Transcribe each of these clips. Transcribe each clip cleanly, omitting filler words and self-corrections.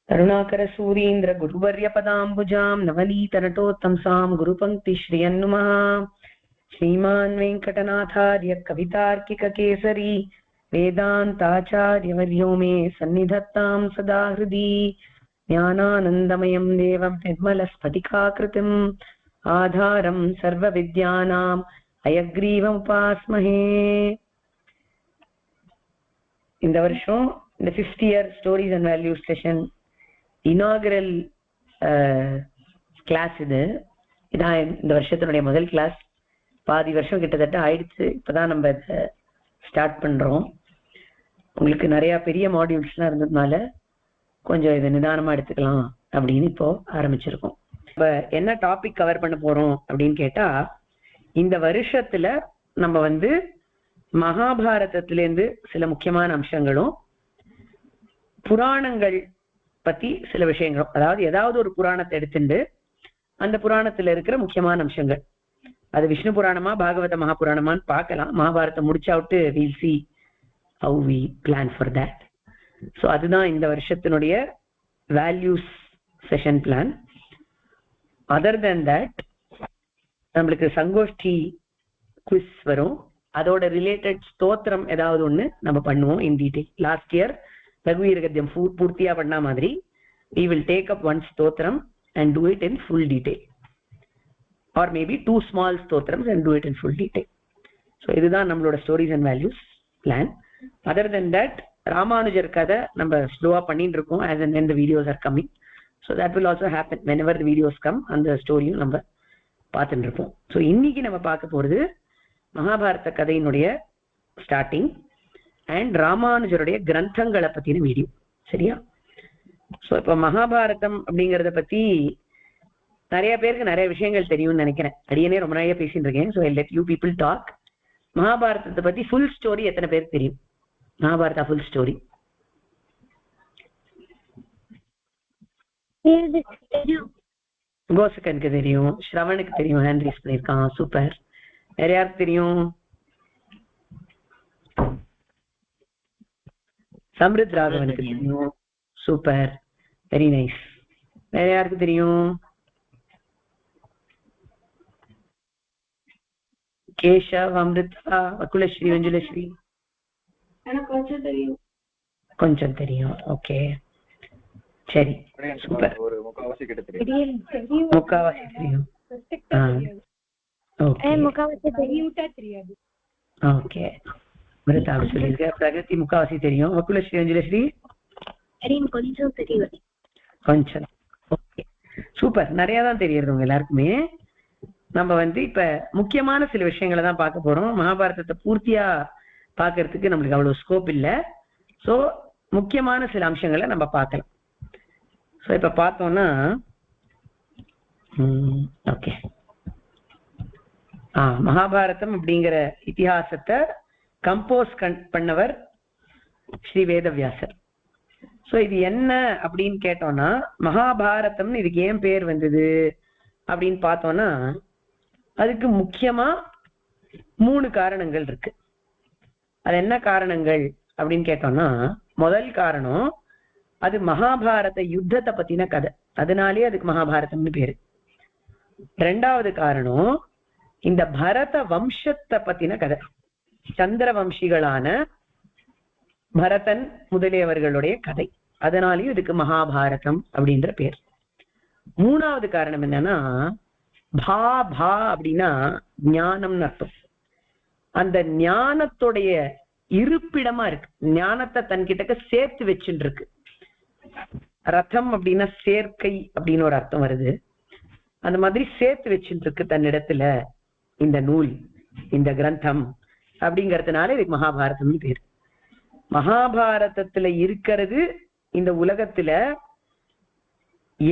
करुणाकरसूरीन्द्र गुरुवर्यपदाम्बुजां नवनीतनटोत्तंसां गुरुपङ्क्तिश्रियन्नुमः। श्रीमान् वेङ्कटनाथार्य कवितार्किककेसरी वेदान्ताचार्यवर्यो मे सन्निधत्तां सदा हृदि। ज्ञानानन्दमयं देवं निर्मलस्फटिकाकृतिम् आधारं सर्वविद्यानाम् अयग्रीवमुपास्महे. இந்த வருஷம் இந்த 5th year stories and values session inaugural class. இதான் இந்த வருஷத்தினுடைய முதல் கிளாஸ். பாதி வருஷம் கிட்டத்தட்ட ஆயிடுச்சு. இப்பதான் நம்ம இதை ஸ்டார்ட் பண்றோம். உங்களுக்கு நிறைய பெரிய மாடியூல்ஸ்லாம் இருந்ததுனால கொஞ்சம் இதை நிதானமா எடுத்துக்கலாம் அப்படின்னு இப்போ ஆரம்பிச்சிருக்கோம். இப்ப என்ன டாபிக் கவர் பண்ண போறோம் அப்படின்னு கேட்டா, இந்த வருஷத்துல நம்ம மகாபாரதத்திலேருந்து சில முக்கியமான அம்சங்களும் புராணங்கள் பத்தி சில விஷயங்களும், அதாவது ஏதாவது ஒரு புராணத்தை எடுத்துட்டு அந்த புராணத்துல இருக்கிற முக்கியமான அம்சங்கள், அது விஷ்ணு புராணமா பாகவத மகாபுராணமான்னு பார்க்கலாம். மகாபாரதம் முடிச்சாவிட்டு we'll see how we plan for that. ஸோ அதுதான் இந்த வருஷத்தினுடைய values session plan. Other than that நம்மளுக்கு சங்கோஷ்டி குவிஸ் வரும். அதோட ரிலேட்டட் ஸ்தோத்திரம் ஏதாவது ஒண்ணு நம்ம பண்ணுவோம் இன் டீடைல். லாஸ்ட் இயர் ரகுவீர கத்தியம் பூர்த்தியா பண்ண மாதிரி we will take up one ஸ்தோத்திரம் and do it in full detail, or maybe 2 small ஸ்தோத்திரம்ஸ் and do it in full detail. so இதுதான் நம்மளோட stories and values plan. Other than that Ramanujar கதை நம்ம ஸ்லோவா பண்ணிட்டு இருக்கோம் as and when the videos are coming. so that will also happen whenever the videos come. அந்த ஸ்டோரியும் நம்ம பார்த்துட்டு இருப்போம். ஸோ இன்னைக்கு நம்ம பார்க்க போறது மகாபாரத கதையினுடைய ஸ்டார்டிங் அண்ட் ராமானுஜருடைய கிரந்தங்களை பத்தின வீடியோ. சரியா? ஸோ இப்போ மகாபாரதம் அப்படிங்கிறத பத்தி நிறைய பேருக்கு நிறைய விஷயங்கள் தெரியும்னு நினைக்கிறேன். அடியனே ரொம்ப நிறைய பேசிட்டு இருக்கேன். So let you people talk. மகாபாரதத்தை பத்தி ஃபுல் ஸ்டோரி எத்தனை பேருக்கு தெரியும்? மகாபாரதா ஃபுல் ஸ்டோரி கோசகனுக்கு தெரியும், ஸ்ரவனுக்கு தெரியும், ஹேண்ட்ரீஸ் பண்ணியிருக்கான். சூப்பர். வேற யாருக்கு தெரியும்? சம்ருத் ராகவனுக்கு தெரியும். Super, very nice. வேற யாருக்கு தெரியும்? கேஷவ், அமிர்தா, வக்குலஸ்ரீ, மஞ்சுலஸ்ரீ? கொஞ்சம் தெரியும். ஓகே, சரி, சூப்பர். முக்காவாசி தெரியும். ஓகே, பிரகதி முக்காவாசி தெரியும். வக்குலஸ்ரீ, மஞ்சுலஸ்ரீ? கொஞ்சம். Okay, super. நிறைய தான் தெரியுது எல்லாருக்குமே. நம்ம இப்ப முக்கியமான சில விஷயங்களை தான் பார்க்க போறோம். மகாபாரதத்தை பூர்த்தியா பார்க்கறதுக்கு நம்மளுக்கு அவ்வளவு ஸ்கோப் இல்லை. ஸோ முக்கியமான சில அம்சங்களை நம்ம பார்க்கலாம். ஸோ இப்ப பார்த்தோம்னா ஓகே, மகாபாரதம் அப்படிங்கிற இதிகாசத்தை கம்போஸ் பண்ணவர் ஸ்ரீ வேதவியாசர். ஸோ இது என்ன அப்படின்னு கேட்டோம்னா, மகாபாரதம்னு இதுக்கு ஏன் பேர் வந்தது அப்படின்னு பார்த்தோம்னா, அதுக்கு முக்கியமா 3 காரணங்கள் இருக்கு. அது என்ன காரணங்கள் அப்படின்னு கேட்டோம்னா, முதல் காரணம் அது மகாபாரத யுத்தத்தை பத்தின கதை, அதனாலேயே அதுக்கு மகாபாரதம்னு பேரு. 2வது காரணம் இந்த பரத வம்சத்தை பத்தின கதை, சந்திர வம்சிகளான பரதன் முதலியவர்களுடைய கதை, அதனாலேயும் இதுக்கு மகாபாரதம் அப்படின்ற பேர். 3வது காரணம் என்னன்னா, பா பா அப்படின்னா ஞானம்னு அர்த்தம். அந்த ஞானத்துடைய இருப்பிடமா இருக்கு, ஞானத்தை தன்கிட்ட சேர்த்து வச்சுட்டு இருக்கு. ரதம் அப்படின்னா சேர்க்கை அப்படின்னு ஒரு அர்த்தம் வருது. அந்த மாதிரி சேர்த்து வச்சுட்டு இருக்கு தன்னிடத்துல இந்த நூல், இந்த கிரந்தம் அப்படிங்கறதுனால இதுக்கு மகாபாரதம்னு பேரு. மகாபாரதத்துல இருக்கிறது இந்த உலகத்துல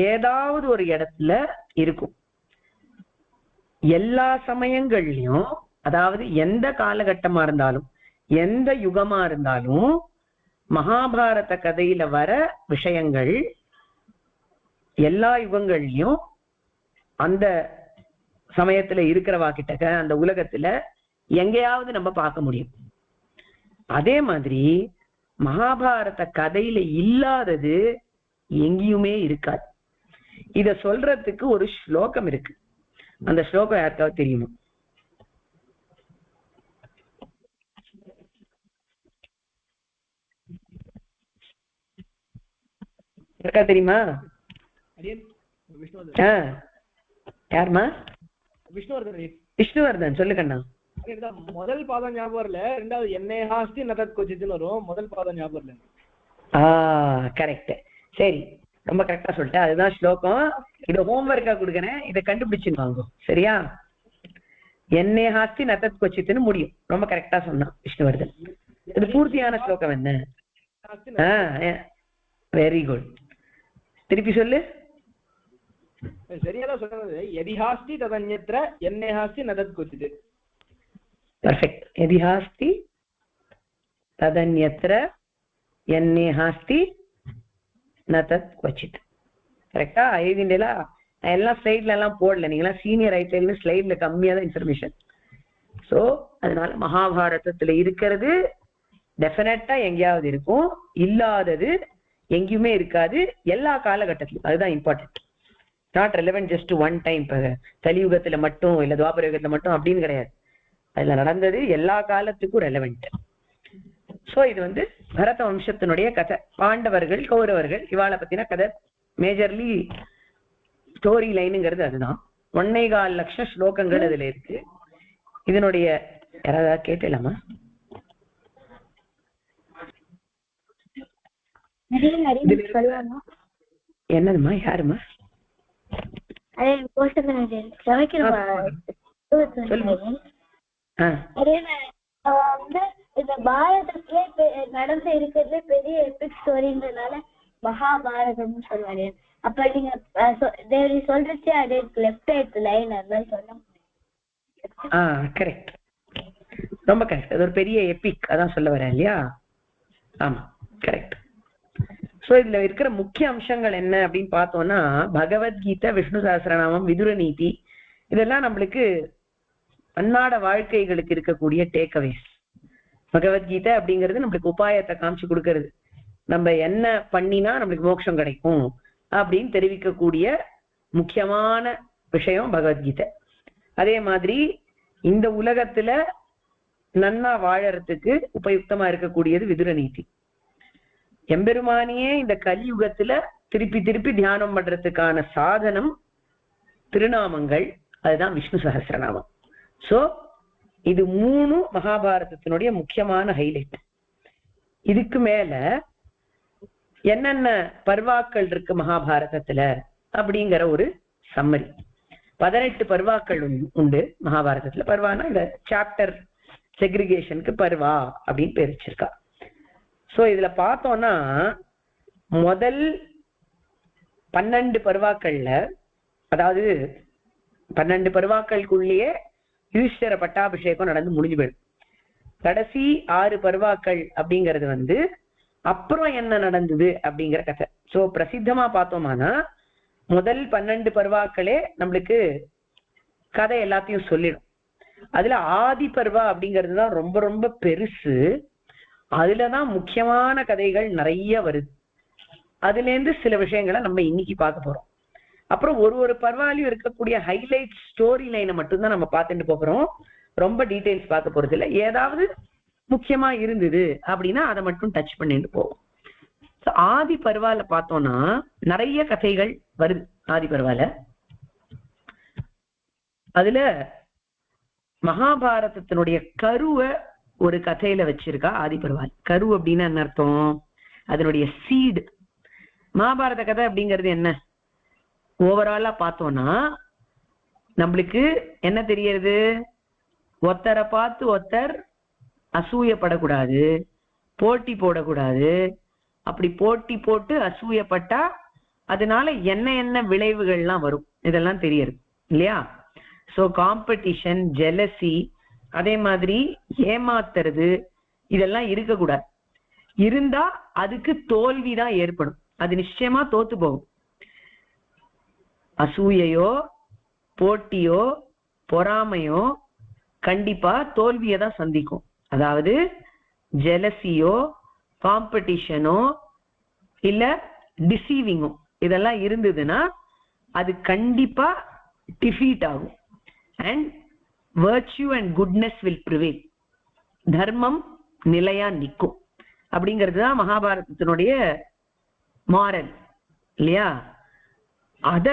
ஏதாவது ஒரு இடத்துல இருக்கும். எல்லா சமயங்கள்லயும், அதாவது எந்த காலகட்டமா இருந்தாலும் எந்த யுகமா இருந்தாலும் மகாபாரத கதையில வர விஷயங்கள் எல்லா யுகங்கள்லயும் அந்த சமயத்துல இருக்கிறவா கிட்ட அந்த உலகத்துல எங்கேயாவது நம்ம பார்க்க முடியும். அதே மாதிரி மகாபாரத கதையில இல்லாதது எங்கேயுமே இருக்காது. இத சொல்றதுக்கு ஒரு ஸ்லோகம் இருக்கு. அந்த ஸ்லோகம் யாருக்காவது தெரியுமா? யாருக்கா தெரியுமா? யாருமா? விஷ்ணுவர்தன் சொல்லு கண்ணா. முதல் பாதம் ஞாபகம் வரல, ரெண்டாவது என்னை ஹாஸ்தி நதத் கொச்சித்துன்னு வரும். முதல் பாதம் ஞாபகம் வரல. கரெக்ட். சரி, ரொம்ப கரெக்டா சொல்லிட்டேன். அதுதான் ஸ்லோகம். இதை ஹோம்ஒர்க்கா கொடுக்கறேன், இதை கண்டுபிடிச்சுன்னு வாங்க. சரியா? என்னை ஹாஸ்தி நதத் கொச்சித்துன்னு முடியும். ரொம்ப கரெக்டா சொன்னான் விஷ்ணுவர்தன். இது பூர்த்தியான ஸ்லோகம் என்ன? Very good. திருப்பி சொல்லு. சரியாதான் சொல்றது. எதிஹாஸ்தி ததன்யத்ர என்னை ஹாஸ்தி நதத் கொச்சித். பர்ஃபெக்ட். எதிஹாஸ்தி ததன்யத்ர என்னை ஹாஸ்தி நதத் கொச்சித். கரெக்டா? எழுதிண்டா? நான் எல்லாம் ஸ்லைட்ல எல்லாம் போடல, நீங்களாம் சீனியர் ஆயிட்டு ஸ்லைட்ல கம்மியா தான் இன்ஃபர்மேஷன். சோ அதனால மகாபாரதத்துல இருக்கிறது டெஃபினட்டா எங்கேயாவது இருக்கும், இல்லாதது எங்கேயுமே இருக்காது, எல்லா காலகட்டத்திலும். அதுதான் important. Not relevant just one time. இப்ப கலியுகத்துல மட்டும் இல்ல துவாபர யுகத்துல மட்டும் அப்படின்னு கிடையாது. அதுல நடந்தது எல்லா காலத்துக்கும் ரெலவென்ட். சோ இது பரத வம்சத்தினுடைய கதை. பாண்டவர்கள், கௌரவர்கள், இவாளை பத்தின கதை. மேஜர்லி ஸ்டோரி லைனுங்கிறது அதுதான். 1.25 லட்சம் ஸ்லோகங்கள் இதுல இருக்கு. இதனுடைய யாராவது கேட்டலாமா? என்னதுமா? யாருமா? இந்த பாரதத்திலே நடந்து இருக்கிறது பெரிய எபிக் ஸ்டோரின்றதுனால மகாபாரதம்னு சொல்லுவாரு. அப்ப நீங்க சொல்றச்சு அது லெஃப்ட் ரைட் லைன் அதான் சொல்ல. கரெக்ட், ரொம்ப கரெக்ட். அது ஒரு பெரிய எபிக், அதான் சொல்ல வரேன் இல்லையா? ஆமா, கரெக்ட். சோ இதுல இருக்கிற முக்கிய அம்சங்கள் என்ன அப்படின்னு பார்த்தோம்னா, பகவத்கீதை, விஷ்ணு சஹஸ்ரநாமம், விதுர நீதி, இதெல்லாம் நம்மளுக்கு அன்னாட வாழ்க்கைகளுக்கு இருக்கக்கூடிய டேக்அவேஸ். பகவத்கீதை அப்படிங்கிறது நம்மளுக்கு உபாயத்தை காமிச்சு கொடுக்கறது. நம்ம என்ன பண்ணினா நம்மளுக்கு மோட்சம் கிடைக்கும் அப்படின்னு தெரிவிக்கக்கூடிய முக்கியமான விஷயம் பகவத்கீதை. அதே மாதிரி இந்த உலகத்துல நன்னா வாழறதுக்கு உபயுக்தமா இருக்கக்கூடியது விதுர நீதி. எம்பெருமானியே இந்த கலியுகத்துல திருப்பி திருப்பி தியானம் பண்றதுக்கான சாதனம் திருநாமங்கள், அதுதான் விஷ்ணு சஹஸ்ரநாமம். சோ இது 3 மகாபாரதத்தினுடைய முக்கியமான ஹைலைட். இதுக்கு மேல என்னென்ன பர்வாக்கள் இருக்கு மகாபாரதத்துல அப்படிங்கிற ஒரு சம்மரி. 18 பர்வாக்கள் உண்டு மகாபாரதத்துல. பர்வானா இந்த சாப்டர் செக்ரிகேஷனுக்கு பர்வா அப்படின்னு பேர் வச்சிருக்கா. சோ இதுல பார்த்தோம்னா முதல் 12 பர்வாக்கள்ல, அதாவது 12 பர்வாக்களுக்குள்ளேயே யுதிஷ்டிர பட்டாபிஷேகம் நடந்து முடிஞ்சு போயிடும். கடைசி 6 பர்வாக்கள் அப்படிங்கிறது அப்புறம் என்ன நடந்தது அப்படிங்கிற கதை. சோ பிரசித்தமா பார்த்தோம்னா முதல் 12 பர்வாக்களே நம்மளுக்கு கதை எல்லாத்தையும் சொல்லிடும். அதுல ஆதி பர்வா அப்படிங்கிறது தான் ரொம்ப ரொம்ப பெருசு. அதுலதான் முக்கியமான கதைகள் நிறைய வருது. அதுல இருந்து சில விஷயங்களை நம்ம இன்னைக்கு பார்க்க போறோம். அப்புறம் ஒரு பர்வாலையும் இருக்கக்கூடிய ஹைலைட் ஸ்டோரி லைனை மட்டும்தான் நம்ம பார்த்துட்டு போறோம். ரொம்ப டீடைல்ஸ் பார்க்க போறது இல்லை. ஏதாவது முக்கியமா இருந்தது அப்படின்னா அதை மட்டும் டச் பண்ணிட்டு போவோம். ஆதி பர்வால பார்த்தோம்னா நிறைய கதைகள் வருது. ஆதி பர்வால அதுல மகாபாரதத்தினுடைய கருவை ஒரு கதையில வச்சிருக்கா ஆதி பர்வால். கரு அப்படின்னா என்ன அர்த்தம்? அதனுடைய சீடு. மகாபாரத கதை அப்படிங்கிறது என்ன? ஓவராலா பார்த்தோம்னா நம்மளுக்கு என்ன தெரியறது? ஒருத்தரை பார்த்து ஒருத்தர் அசூயப்படக்கூடாது, போட்டி போடக்கூடாது. அப்படி போட்டி போட்டு அசூயப்பட்டா அதனால என்ன விளைவுகள்லாம் வரும் இதெல்லாம் தெரியுது இல்லையா? சோ காம்படிஷன், ஜெலசி, அதே மாதிரி ஏமாத்துறது, இதெல்லாம் இருக்கக்கூடாது. இருந்தா அதுக்கு தோல்விதான் ஏற்படும். அது நிச்சயமா தோத்து போகும். அசூயையோ போட்டியோ பொறாமையோ கண்டிப்பா தோல்வியை தான் சந்திக்கும். அதாவது ஜெலசியோ காம்படிஷனோ இல்ல டிசீவிங்கும் இதெல்லாம் இருந்ததுன்னா அது கண்டிப்பா டிஃபீட் ஆகும். And virtue and goodness will prevail. தர்மம் நிலையா நிற்கும் அப்படிங்கிறது தான் மகாபாரதத்தினுடைய மாரல் இல்லையா? அத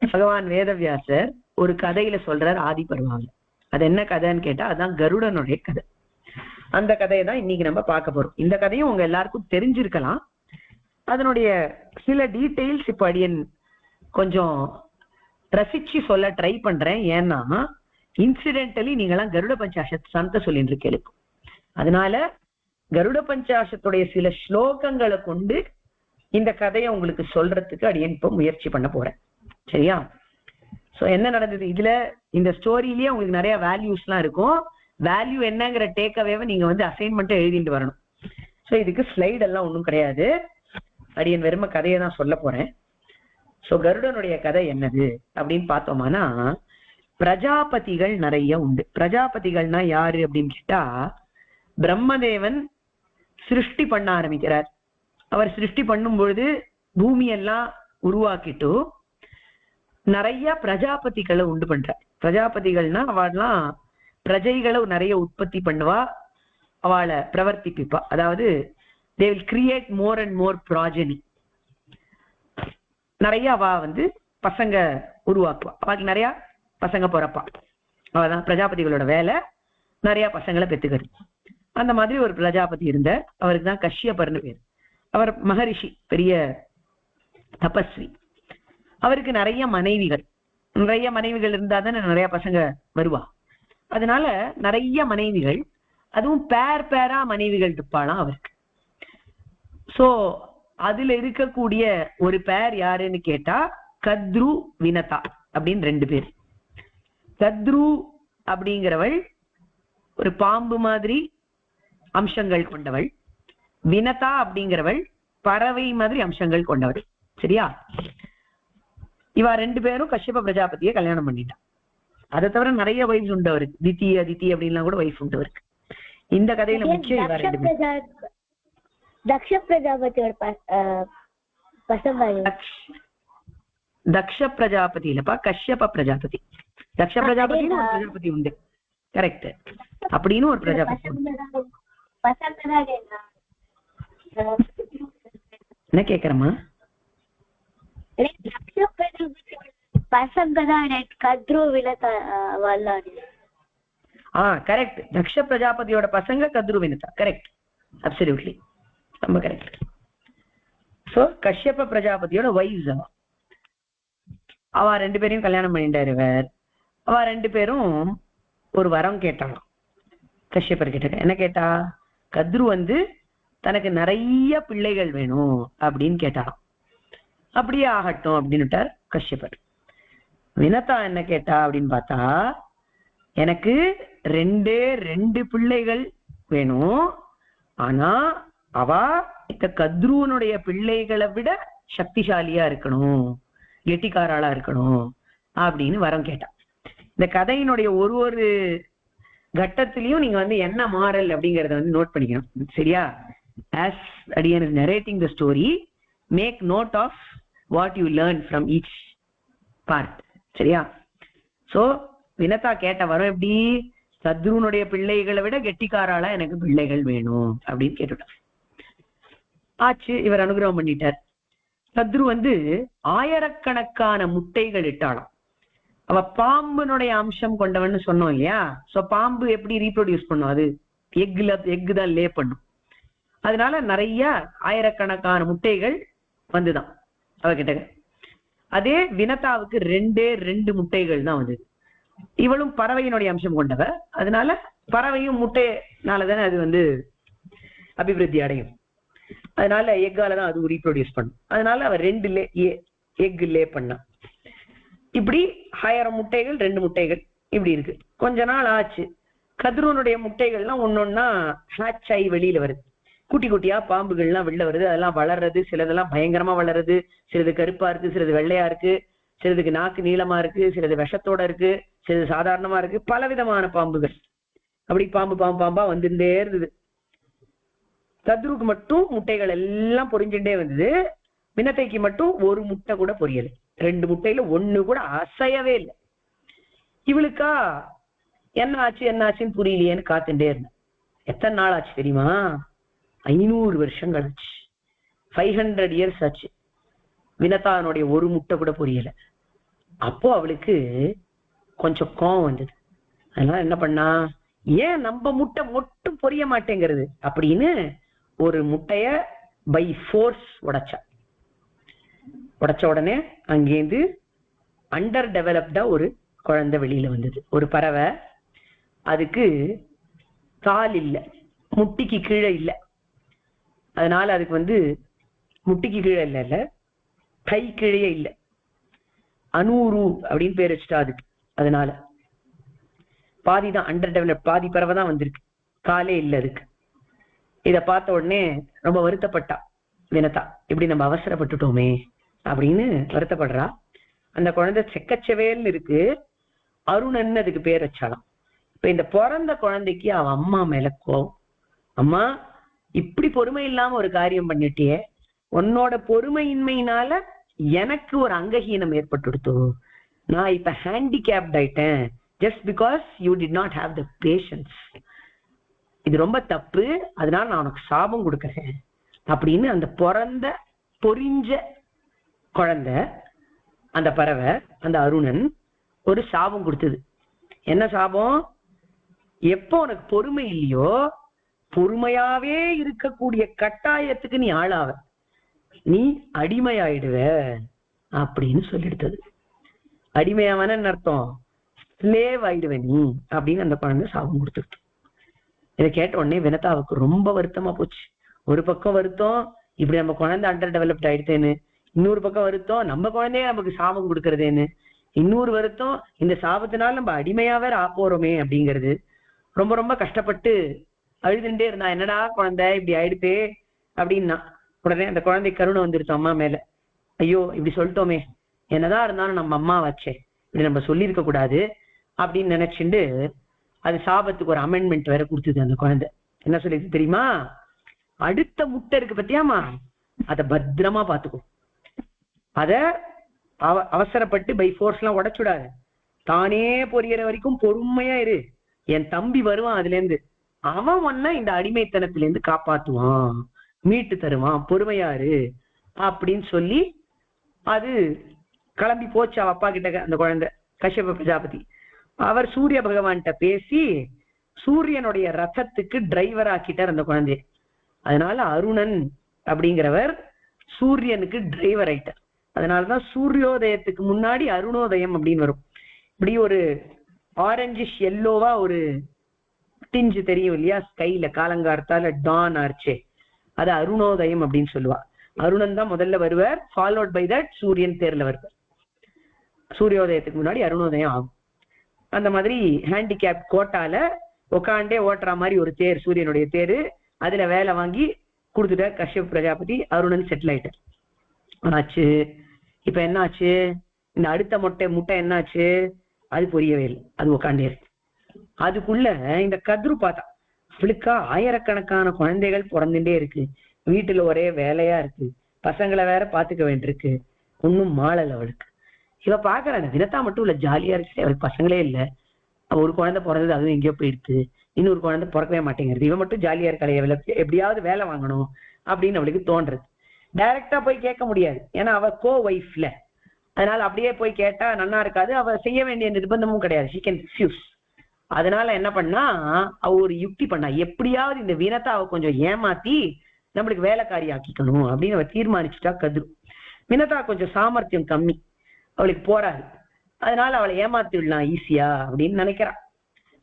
பகவான் வேதவியாசர் ஒரு கதையில சொல்றார் ஆதி பருவாங்க. அது என்ன கதைன்னு கேட்டா அதான் கருடனுடைய கதை. அந்த கதையை தான் இன்னைக்கு நம்ம பார்க்க போறோம். இந்த கதையும் உங்க எல்லாருக்கும் தெரிஞ்சிருக்கலாம். அதனுடைய சில டீட்டெயில்ஸ் இப்ப அடியன் கொஞ்சம் ரசிச்சு சொல்ல ட்ரை பண்றேன். ஏன்னா இன்சிடென்டலி நீங்களாம் கருட பஞ்சாசத்தை சொல்லிட்டு இருக்கேன். அதனால கருட பஞ்சாசத்துடைய சில ஸ்லோகங்களை கொண்டு இந்த கதையை உங்களுக்கு சொல்றதுக்கு அடியன் இப்ப முயற்சி பண்ண போறேன். சரியா? சோ என்ன நடந்தது இதுல, இந்த ஸ்டோரியிலேயே உங்களுக்கு நிறைய வேல்யூஸ் எல்லாம் இருக்கும். வேல்யூ என்னங்கிற டேக் அவேவை நீங்க வந்து அசைன்மெண்ட்டை எழுதிட்டு வரணும். சோ இதுக்கு ஸ்லைட் எல்லாம் ஒன்றும் கிடையாது. அடியன் வெறும கதையை தான் சொல்ல போறேன். சோ கருடனுடைய கதை என்னது அப்படின்னு பார்த்தோம்னா, பிரஜாபதிகள் நிறைய உண்டு. பிரஜாபதிகள்னா யாரு அப்படின்னு கேட்டா, பிரம்மதேவன் சிருஷ்டி பண்ண ஆரம்பிக்கிறார். அவர் சிருஷ்டி பண்ணும் பொழுது பூமியெல்லாம் உருவாக்கிட்டு நிறைய பிரஜாபதிகளை உண்டு பண்றார். பிரஜாபதிகள்னா அவள்லாம் பிரஜைகளை நிறைய உற்பத்தி பண்ணுவா, அவளை பிரவர்த்திப்பிப்பா. அதாவது they will create more and more progeny. நிறைய அவ வந்து பசங்க உருவாக்குவா, அவளுக்கு நிறைய பசங்க பிறப்பா. அவதான் பிரஜாபதிகளோட வேலை, நிறைய பசங்களை பெத்துக்கிறது. அந்த மாதிரி ஒரு பிரஜாபதி இருந்த, அவருக்கு தான் கஷ்யபர்னு பேர். அவர் மகரிஷி, பெரிய தபஸ்வி. அவருக்கு நிறைய மனைவிகள் இருந்தா தானே நிறைய பசங்க வருவா. அதனால நிறைய மனைவிகள், அதுவும் பேரா மனைவிகள் இருப்பாளாம் அவருக்கு. சோ அதுல இருக்கக்கூடிய ஒரு பேர் யாருன்னு கேட்டா கத்ரு வினதா அப்படின்னு 2 பேர். கத்ரு அப்படிங்கிறவள் ஒரு பாம்பு மாதிரி அம்சங்கள் கொண்டவள். வினதா அப்படிங்கிறவள் பறவை மாதிரி அம்சங்கள் கொண்டவள். சரியா? இவ 2 பேரும் கஷ்யப பிரஜாபதியை கல்யாணம் பண்ணிட்டான். அதை தவிர நிறைய வைஃப் உண்டு அவருக்கு. திதி அதித்தி அப்படின்லாம் கூட வைஃப் உண்டு அவருக்கு. இந்த கதையில முக்கியம் இவ 2 பேர். தக்ஷ பிரஜாபதியோட பசங்க. தக்ஷ பிரஜாபதி இல்லப்பா, கஷ்யப பிரஜாபதி. தக்ஷ பிரஜாபதினு ஒரு பிரஜாபதி உண்டு. கரெக்ட். அப்படின்னு ஒரு பிரஜாபதி. என்ன கேக்குறமா? கரெக்ட். தக்ஷ பிரஜாபதியோட பசங்க கத்ரு வினதா. கரெக்ட், அப்சல்யூட்லி, ரொம்ப கரெக்ட். சோ கஷ்யப பிரஜாபதியோட வைஃப் அவ 2 பேரையும் கல்யாணம் பண்ணிட்டாரு இவர். அவ 2 பேரும் ஒரு வரம் கேட்டாங்க கஷ்யப்பர் கிட்ட. என்ன கேட்டா, கத்ரு வந்து தனக்கு நிறைய பிள்ளைகள் வேணும் அப்படின்னு கேட்டாராம். அப்படியே ஆகட்டும் அப்படின்னுட்டார் கஷ்யப்பர். வினதா என்ன கேட்டா அப்படின்னு பார்த்தா, எனக்கு 2 பிள்ளைகள் வேணும், ஆனா அவ இந்த கத்ருவனுடைய பிள்ளைகளை விட சக்திசாலியா இருக்கணும், கெட்டிக்காராளா இருக்கணும் அப்படின்னு வரம் கேட்டான். இந்த கதையினுடைய ஒரு கட்டத்திலையும் நீங்க வந்து என்ன மாறல் அப்படிங்கறத வந்து நோட் பண்ணிக்கணும். சரியா? as Adiyan is narrating the story, make note of what you learn from each part. சரியா? சோ வினதா கேட்ட வரம் எப்படி, கத்ருவனுடைய பிள்ளைகளை விட கெட்டிக்காராளா எனக்கு பிள்ளைகள் வேணும் அப்படின்னு கேட்டுட்டான். ஆச்சு, இவர் அனுகிரகம் பண்ணிட்டார். கத்ரு வந்து ஆயிரக்கணக்கான முட்டைகள் இட்டாளாம். அவ பாம்புனுடைய அம்சம் கொண்டவன்னு சொன்னோம் இல்லையா? சோ பாம்பு எப்படி ரீப்ரொடியூஸ் பண்ணும்? அது எக்கு தான் லே பண்ணும். அதனால நிறைய ஆயிரக்கணக்கான முட்டைகள் வந்துதான் அவகிட்ட. அதே வினதாவுக்கு 2 முட்டைகள் தான் வந்தது. இவளும் பறவையினுடைய அம்சம் கொண்டவ, அதனால பறவையும் முட்டைனாலதானே அது வந்து அபிவிருத்தி அடையும். அதனால எக்காலதான் அது ரீப்ரொடியூஸ் பண்ணும். அதனால அவ 2 எக் லே பண்ணா. இப்படி 1000 முட்டைகள், 2 முட்டைகள் இப்படி இருக்கு. கொஞ்ச நாள் ஆச்சு, கத்ருவனுடைய முட்டைகள்லாம் ஒன்னொன்னா ஹேட்ச் ஆகி வெளியில வருது. குட்டி குட்டியா பாம்புகள்லாம் வெளில வருது. அதெல்லாம் வளர்றது, சிலதெல்லாம் பயங்கரமா வளருது, சிலது கருப்பா இருக்கு, சிலது வெள்ளையா இருக்கு, சிலதுக்கு நாக்கு நீளமா இருக்கு, சிலது விஷத்தோட இருக்கு, சிலது சாதாரணமா இருக்கு. பலவிதமான பாம்புகள் அப்படி பாம்பா வந்துட்டே இருந்தது. கத்ருக்கு மட்டும் முட்டைகள் எல்லாம் பொரிஞ்சுட்டே வந்தது. வினத்தைக்கு மட்டும் ஒரு முட்டை கூட பொரியல. 2 முட்டையில 1 கூட அசையவே இல்லை. இவளுக்கா என்ன ஆச்சுன்னு புரியலையேன்னு காத்துட்டே இருந்தேன். எத்தனை நாள் ஆச்சு தெரியுமா? 500 வருஷங்கள் ஆச்சு. 500 இயர்ஸ் ஆச்சு. வினதானுடைய ஒரு முட்டை கூட பொரியல. அப்போ அவளுக்கு கொஞ்சம் கோவம் வந்தது. அதனால என்ன பண்ணா, ஏன் நம்ம முட்டை மட்டும் பொரிய மாட்டேங்கிறது அப்படின்னு ஒரு முட்டைய பை ஃபோர்ஸ் உடைச்சா. உடைச்ச உடனே அங்கேருந்து அண்டர் டெவலப்டா ஒரு குழந்தை வெளியில வந்தது. ஒரு பறவை. அதுக்கு கால் இல்லை, முட்டிக்கு கீழே இல்லை. அதனால அதுக்கு முட்டிக்கு கீழே இல்ல, கை கீழே இல்லை. அனூரு அப்படின்னு பேர் வச்சுட்டா அதுக்கு. அதனால பாதிதான் அண்டர் டெவலப், பாதி பறவை தான் வந்திருக்கு, காலே இல்லை அதுக்கு. இத பார்த்த உடனே ரொம்ப வருத்தப்பட்டா வினதா. இப்படி நம்ம அவசரப்பட்டுட்டோமே அப்படின்னு வருத்தப்படுறா. அந்த குழந்தை செக்கச்சவேல்னு இருக்கு. அருணன் அதுக்கு பேர் வச்சாலாம். இப்ப இந்த பிறந்த குழந்தைக்கு அவ அம்மா மேல கோவம். அம்மா, இப்படி பொறுமை இல்லாம ஒரு காரியம் பண்ணிட்டியே, உன்னோட பொறுமையின்மையினால எனக்கு ஒரு அங்கஹீனம் ஏற்பட்டுடுத்தோ. நான் இப்ப ஹேண்டிகேப்ட் ஆயிட்டேன் just because you did not have the patience. இது ரொம்ப தப்பு, அதனால நான் உனக்கு சாபம் கொடுக்கறேன் அப்படின்னு அந்த பிறந்த பொரிஞ்ச குழந்தை, அந்த பறவை, அந்த அருணன் ஒரு சாபம் கொடுத்தது. என்ன சாபம்? எப்போ உனக்கு பொறுமை இல்லையோ, பொறுமையாவே இருக்கக்கூடிய கட்டாயத்துக்கு நீ ஆளாவ, நீ அடிமையாயிடுவ அப்படின்னு சொல்லிடுத்தது. அடிமையாவன அர்த்தம், ஸ்லேவ் ஆயிடுவே நீ அப்படின்னு அந்த குழந்தை சாபம் கொடுத்துருக்கு. இதை கேட்ட உடனே வினதாவுக்கு ரொம்ப வருத்தமா போச்சு. ஒரு பக்கம் வருத்தம், இப்படி நம்ம குழந்தை அண்டர் டெவலப்ட் ஆயிடுத்தேன்னு. இன்னொரு பக்கம் வருத்தம், நம்ம குழந்தைய நமக்கு சாபம் கொடுக்கறதேன்னு. இன்னொரு வருத்தம், இந்த சாபத்தினால நம்ம அடிமையாவே ஆப்போறோமே அப்படிங்கிறது. ரொம்ப ரொம்ப கஷ்டப்பட்டு அழுதுண்டே இருந்தா. என்னடா குழந்தை இப்படி ஆயிடுத்தே அப்படின்னா. உடனே அந்த குழந்தை கருணை வந்துருச்சு அம்மா மேல. ஐயோ, இப்படி சொல்லிட்டோமே, என்னதான் இருந்தாலும் நம்ம அம்மா வச்சே, இப்படி நம்ம சொல்லியிருக்க கூடாது அப்படின்னு நினைச்சுண்டு அது சாபத்துக்கு ஒரு அமெண்ட்மெண்ட் வேற கொடுத்தது. அந்த குழந்தை என்ன சொல்லிருக்கு தெரியுமா? அடுத்த முட்டை இருக்கு பத்தியாமா, அத பத்திரமா பாத்துக்கோ. அத அவசரப்பட்டு பை ஃபோர்ஸ் எல்லாம் உடைச்சுடாது. தானே பொரியற வரைக்கும் பொறுமையா இரு. என் தம்பி வருவான், அதுல இருந்து அவன் ஒன்ன இந்த அடிமைத்தனத்துல இருந்து காப்பாத்துவான், மீட்டு தருவான், பொறுமையாரு அப்படின்னு சொல்லி அது கிளம்பி போச்சு அவ அப்பா கிட்ட. அந்த குழந்தை கஷ்யப பிரஜாபதி அவர் சூரிய பகவான்கிட்ட பேசி சூரியனுடைய ரதத்துக்கு டிரைவர் ஆக்கிட்டார் அந்த குழந்தைய. அதனால அருணன் அப்படிங்கிறவர் சூரியனுக்கு டிரைவர் ஆயிட்டார். அதனாலதான் சூரியோதயத்துக்கு முன்னாடி அருணோதயம் அப்படின்னு வரும். இப்படி ஒரு ஆரஞ்சிஷ் எல்லோவா ஒரு டிஞ்சு தெரியும் இல்லையா ஸ்கைல, காலங்கார்த்தால டான் ஆர்ச்சே, அது அருணோதயம் அப்படின்னு சொல்லுவா. அருணன் தான் முதல்ல வருவார், ஃபாலோட் பை தட் சூரியன் தேர்ல வருவார். சூரியோதயத்துக்கு முன்னாடி அருணோதயம் ஆகும். அந்த மாதிரி ஹேண்டிகேப் கோட்டால உட்காண்டே ஓட்டுற மாதிரி ஒரு தேர், சூரியனுடைய தேரு, அதுல வேலை வாங்கி கொடுத்துட்டார் கஷ்யப் பிரஜாபதி. அருணன் செட்டில் ஆயிட்டார். ஆச்சு. இப்ப என்ன ஆச்சு? இந்த அடுத்த முட்டை என்னாச்சு? அது பொரியவே இல்லை, அது உட்காண்டே இருக்கு. அதுக்குள்ள இந்த கத்ரு பார்த்தா, அவளுக்கா ஆயிரக்கணக்கான குழந்தைகள் பிறந்துட்டே இருக்கு, வீட்டுல ஒரே வேலையா இருக்கு, பசங்களை வேற பாத்துக்க வேண்டியிருக்கு, ஒன்னும் மாளல் அவளுக்கு. இவ பாக்குறாங்க வினதா மட்டும் இல்ல, ஜாலியா இருக்கு, அவளுக்கு பசங்களே இல்ல, ஒரு குழந்தை பிறந்தது அதுவும் எங்கேயோ போயிடுது, இன்னொரு குழந்தை பிறக்கவே மாட்டேங்கிறது, இவ மட்டும் ஜாலியா இருக்காளே, எப்படியாவது வேலை வாங்கணும் அப்படின்னு அவளுக்கு தோன்றது. டைரக்டா போய் கேட்க முடியாது, ஏன்னா அவ கோ ஒய்ஃப்ல. அதனால அப்படியே போய் கேட்டா நல்லா இருக்காது, அவ செய்ய வேண்டிய நிர்பந்தமும் கிடையாது, ஷி கேன் ரிஃப்யூஸ். அதனால என்ன பண்ணா, அவ ஒரு யுக்தி பண்ணா, எப்படியாவது இந்த வினதா அவ கொஞ்சம் ஏமாத்தி நம்மளுக்கு வேலைக்காரி ஆக்கிக்கணும் அப்படின்னு அவ தீர்மானிச்சுட்டா கத்ரு. வினதா கொஞ்சம் சாமர்த்தியம் கம்மி, அவளுக்கு போராது, அதனால அவளை ஏமாத்தி விடலாம் ஈஸியா அப்படின்னு நினைக்கிறா.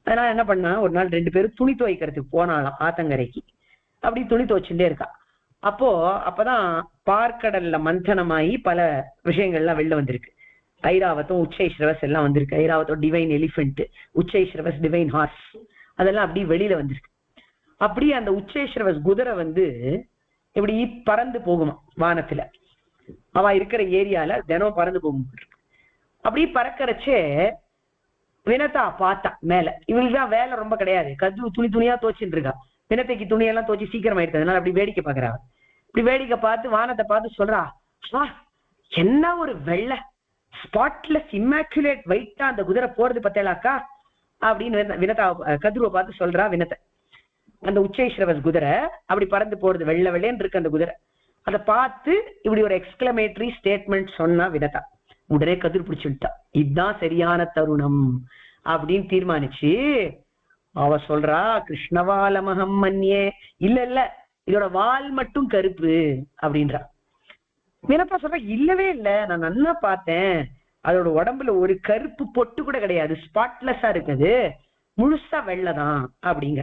அதனால என்ன பண்ணா, ஒரு நாள் 2 பேரும் துணி துவைக்கிறதுக்கு போனாலாம் ஆத்தங்கரைக்கு. அப்படி துணி துவைச்சுட்டே இருக்கா. அப்பதான் பார்க்கடல்ல மந்தனமாயி பல விஷயங்கள்லாம் வெளில வந்திருக்கு. ஐராவதம் உச்சைஸ்ரவஸ் எல்லாம் வந்திருக்கு. Airavatam divine elephant, Uchchaihshravas divine horse, அதெல்லாம் அப்படி வெளியில வந்திருக்கு. அப்படி அந்த உச்சைஸ்ரவஸ் குதிரை இப்படி பறந்து போகுமா வானத்துல, அவ இருக்கிற ஏரியால தினம் பறந்து போகும். அப்படி பறக்கறச்சே வினதா பார்த்தா மேல, இவளுக்குதான் வேலை ரொம்ப கிடையாது, கத்ரு துணியா துவைச்சுட்டு இருக்கா, வினத்தைக்கு துணியெல்லாம் துவச்சி சீக்கிரம் ஆயிடுது, அதனால அப்படி வேடிக்கை பாக்குறா. இப்படி வேடிக்கை பார்த்து வானத்தை பார்த்து சொல்றா, என்ன ஒரு வெள்ளை ஸ்பாட்லெஸ் இம்மாக்குலேட் வெயிட்டா அந்த குதிரை போறது பத்தேலாக்கா அப்படின்னு வினதா கத்ருவை பார்த்து சொல்றா. வினத்தை அந்த உச்சைஸ்ரவஸ் குதிரை அப்படி பறந்து போறது, வெள்ளை வெள்ளைன்னு இருக்கு அந்த குதிரை. அதை பார்த்து இப்படி ஒரு எக்ஸ்கிளமேட்டரி ஸ்டேட்மெண்ட் சொன்னா வினதா. உடனே கதிர் பிடிச்சுட்டா, இதுதான் சரியான தருணம் அப்படின்னு தீர்மானிச்சு அவ சொல்றா, கிருஷ்ணவாலமகம் மன்யே, இல்ல இல்ல இதோட வால் மட்டும் கருப்பு அப்படின்றா. வினதா சொல்ற, இல்லவே இல்ல, நான் நல்லா பார்த்தேன், அதோட உடம்புல ஒரு கருப்பு பொட்டு கூட கிடையாது, ஸ்பாட்லெஸ்ஸா இருக்குது, முழுசா வெள்ளதான் அப்படிங்க.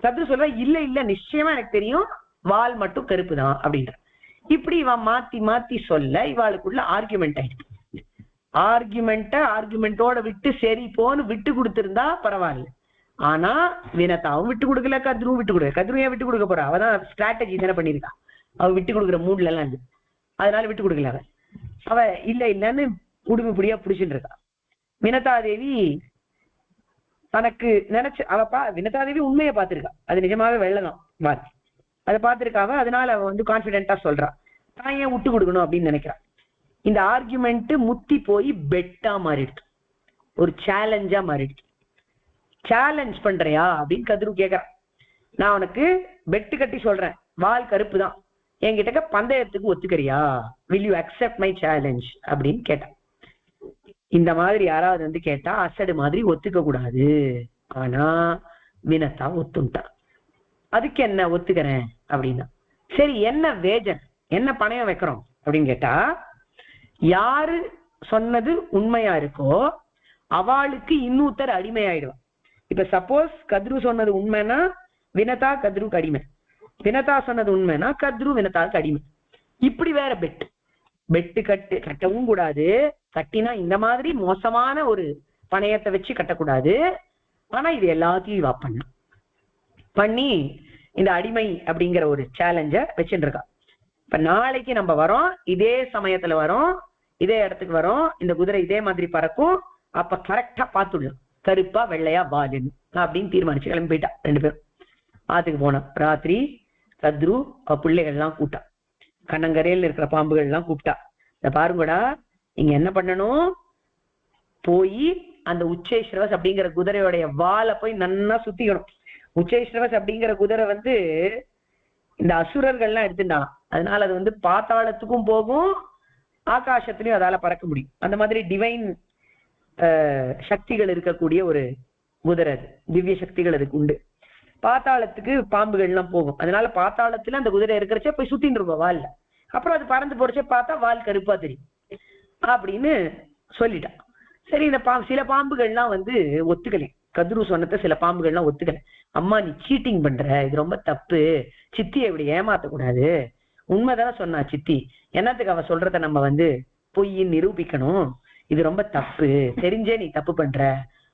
கத்ரு சொல்ற, இல்ல இல்ல நிச்சயமா எனக்கு தெரியும், வால் மட்டும் கருப்பு தான் அப்படின்ற. இப்படி இவன் மாத்தி மாத்தி சொல்ல இவாளுக்குள்ள ஆர்குமெண்ட் ஆயிடுச்சு. ஆர்குமெண்டோட விட்டு சரி போன்னு விட்டு கொடுத்திருந்தா பரவாயில்ல. ஆனா வினதாவும் விட்டு கொடுக்கல, கத்ருவும் விட்டு கொடுக்கல. கத்ரு ஏன் விட்டு கொடுக்க போறா? அவதான் ஸ்ட்ராட்டஜி தானே பண்ணிருக்கா, அவ விட்டு கொடுக்குற மூட்ல எல்லாம் இருக்கு, அதனால விட்டு கொடுக்கல. அவ இல்ல இல்லன்னு உடுமை புடியா புடிச்சுட்டு இருக்கா. வினதாதேவி தனக்கு நினைச்சு வினதாதேவி உண்மையை பார்த்திருக்கா, அது நிஜமாவே வெள்ளதான் வால், அதை பார்த்திருக்காவ. அதனால அவ வந்து கான்பிடென்டா சொல்றா, தான் ஏன் விட்டு கொடுக்கணும் அப்படின்னு நினைக்கிறா. இந்த ஆர்குமெண்ட் முத்தி போய் பெட்டா மாறிடுச்சு, ஒரு சேலஞ்சா மாறிடுச்சு. சேலஞ்ச் பண்றியா அப்படின்னு கத்ரு கேக்குறான். நான் உனக்கு பெட்டு கட்டி சொல்றேன், வால் கருப்பு தான், என்கிட்ட பந்தயத்துக்கு ஒத்துக்கிறியா, will you accept my challenge அப்படின்னு கேட்டான். இந்த மாதிரி யாராவது வந்து கேட்டா அசடு மாதிரி ஒத்துக்க கூடாது. ஆனா வினதா ஒத்துட்டா. அதுக்கு என்ன ஒத்துக்கிறேன் அப்படின்னா, சரி என்ன வேஜன், என்ன பணயம் வைக்கிறோம் அப்படின்னு கேட்டா, யாரு சொன்னது உண்மையா இருக்கோ அவளுக்கு இன்னொருத்தர் அடிமையாயிடுவான். இப்ப சப்போஸ் கத்ரு சொன்னது உண்மைன்னா வினதா கத்ருக்கு அடிமை, வினதா சொன்னது உண்மைன்னா கத்ரு வினதாவுக்கு அடிமை. இப்படி வேற பெட்டு கட்டவும் கூடாது. கட்டினா இந்த மாதிரி மோசமான ஒரு பணயத்தை வச்சு கட்டக்கூடாது. ஆனா இது எல்லாத்தையும் இவா பண்ணி இந்த அடிமை அப்படிங்கிற ஒரு சேலஞ்ச வச்சுட்டு இருக்கா. இப்ப நாளைக்கு நம்ம வரோம், இதே சமயத்துல வரோம், இதே இடத்துக்கு வரோம், இந்த குதிரை இதே மாதிரி பறக்கும், அப்ப கரெக்டா பார்த்துடலாம் கருப்பா வெள்ளையா வாலுன்னு அப்படின்னு தீர்மானிச்சு கிளம்பி போயிட்டா. ரெண்டு பேரும் ஆத்துக்கு போனா. ராத்திரி கத்ரு பிள்ளைகள் எல்லாம் கூப்பிட்டா, கண்ணங்கரையில் இருக்கிற பாம்புகள் எல்லாம் கூப்பிட்டா. இந்த பாருங்கடா, நீங்க என்ன பண்ணணும், போய் அந்த உச்சைஸ்ரவஸ் அப்படிங்கிற குதிரையோடைய வாலை போய் நன்னா சுத்திக்கணும். உச்சைஸ்ரவஸ் அப்படிங்கிற குதிரை வந்து இந்த அசுரர்கள்லாம் எடுத்துட்டாலாம், அதனால அது வந்து பாத்தாளத்துக்கும் போகும், ஆகாசத்திலையும் அதால பறக்க முடியும். அந்த மாதிரி டிவைன் சக்திகள் இருக்கக்கூடிய ஒரு குதிரை, திவ்ய சக்திகள் அதுக்கு உண்டு. பாத்தாளத்துக்கு பாம்புகள் எல்லாம் போகும், அதனால பாத்தாளத்துல அந்த குதிரை இருக்கிறச்சே போய் சுத்தின்னு இருக்கும் வால்ல. அப்புறம் அது பறந்து போறச்சே பார்த்தா வால் கருப்பா தெரியும் அப்படின்னு சொல்லிட்டான். சரி, இந்த சில பாம்புகள்லாம் வந்து ஒத்துக்கலை, கத்ரு சொன்னத சில பாம்புகள்லாம் ஒத்துக்கலை. அம்மா நீ சீட்டிங் பண்ற, இது ரொம்ப தப்பு, சித்தியை இப்படி ஏமாத்தக்கூடாது, உண்மைதானே சொன்னா சித்தி, என்னத்துக்கு அவ சொல்றத நம்ம வந்து பொய்ன்னு நிரூபிக்கணும், இது ரொம்ப தப்பு, தெரிஞ்சே நீ தப்பு பண்ற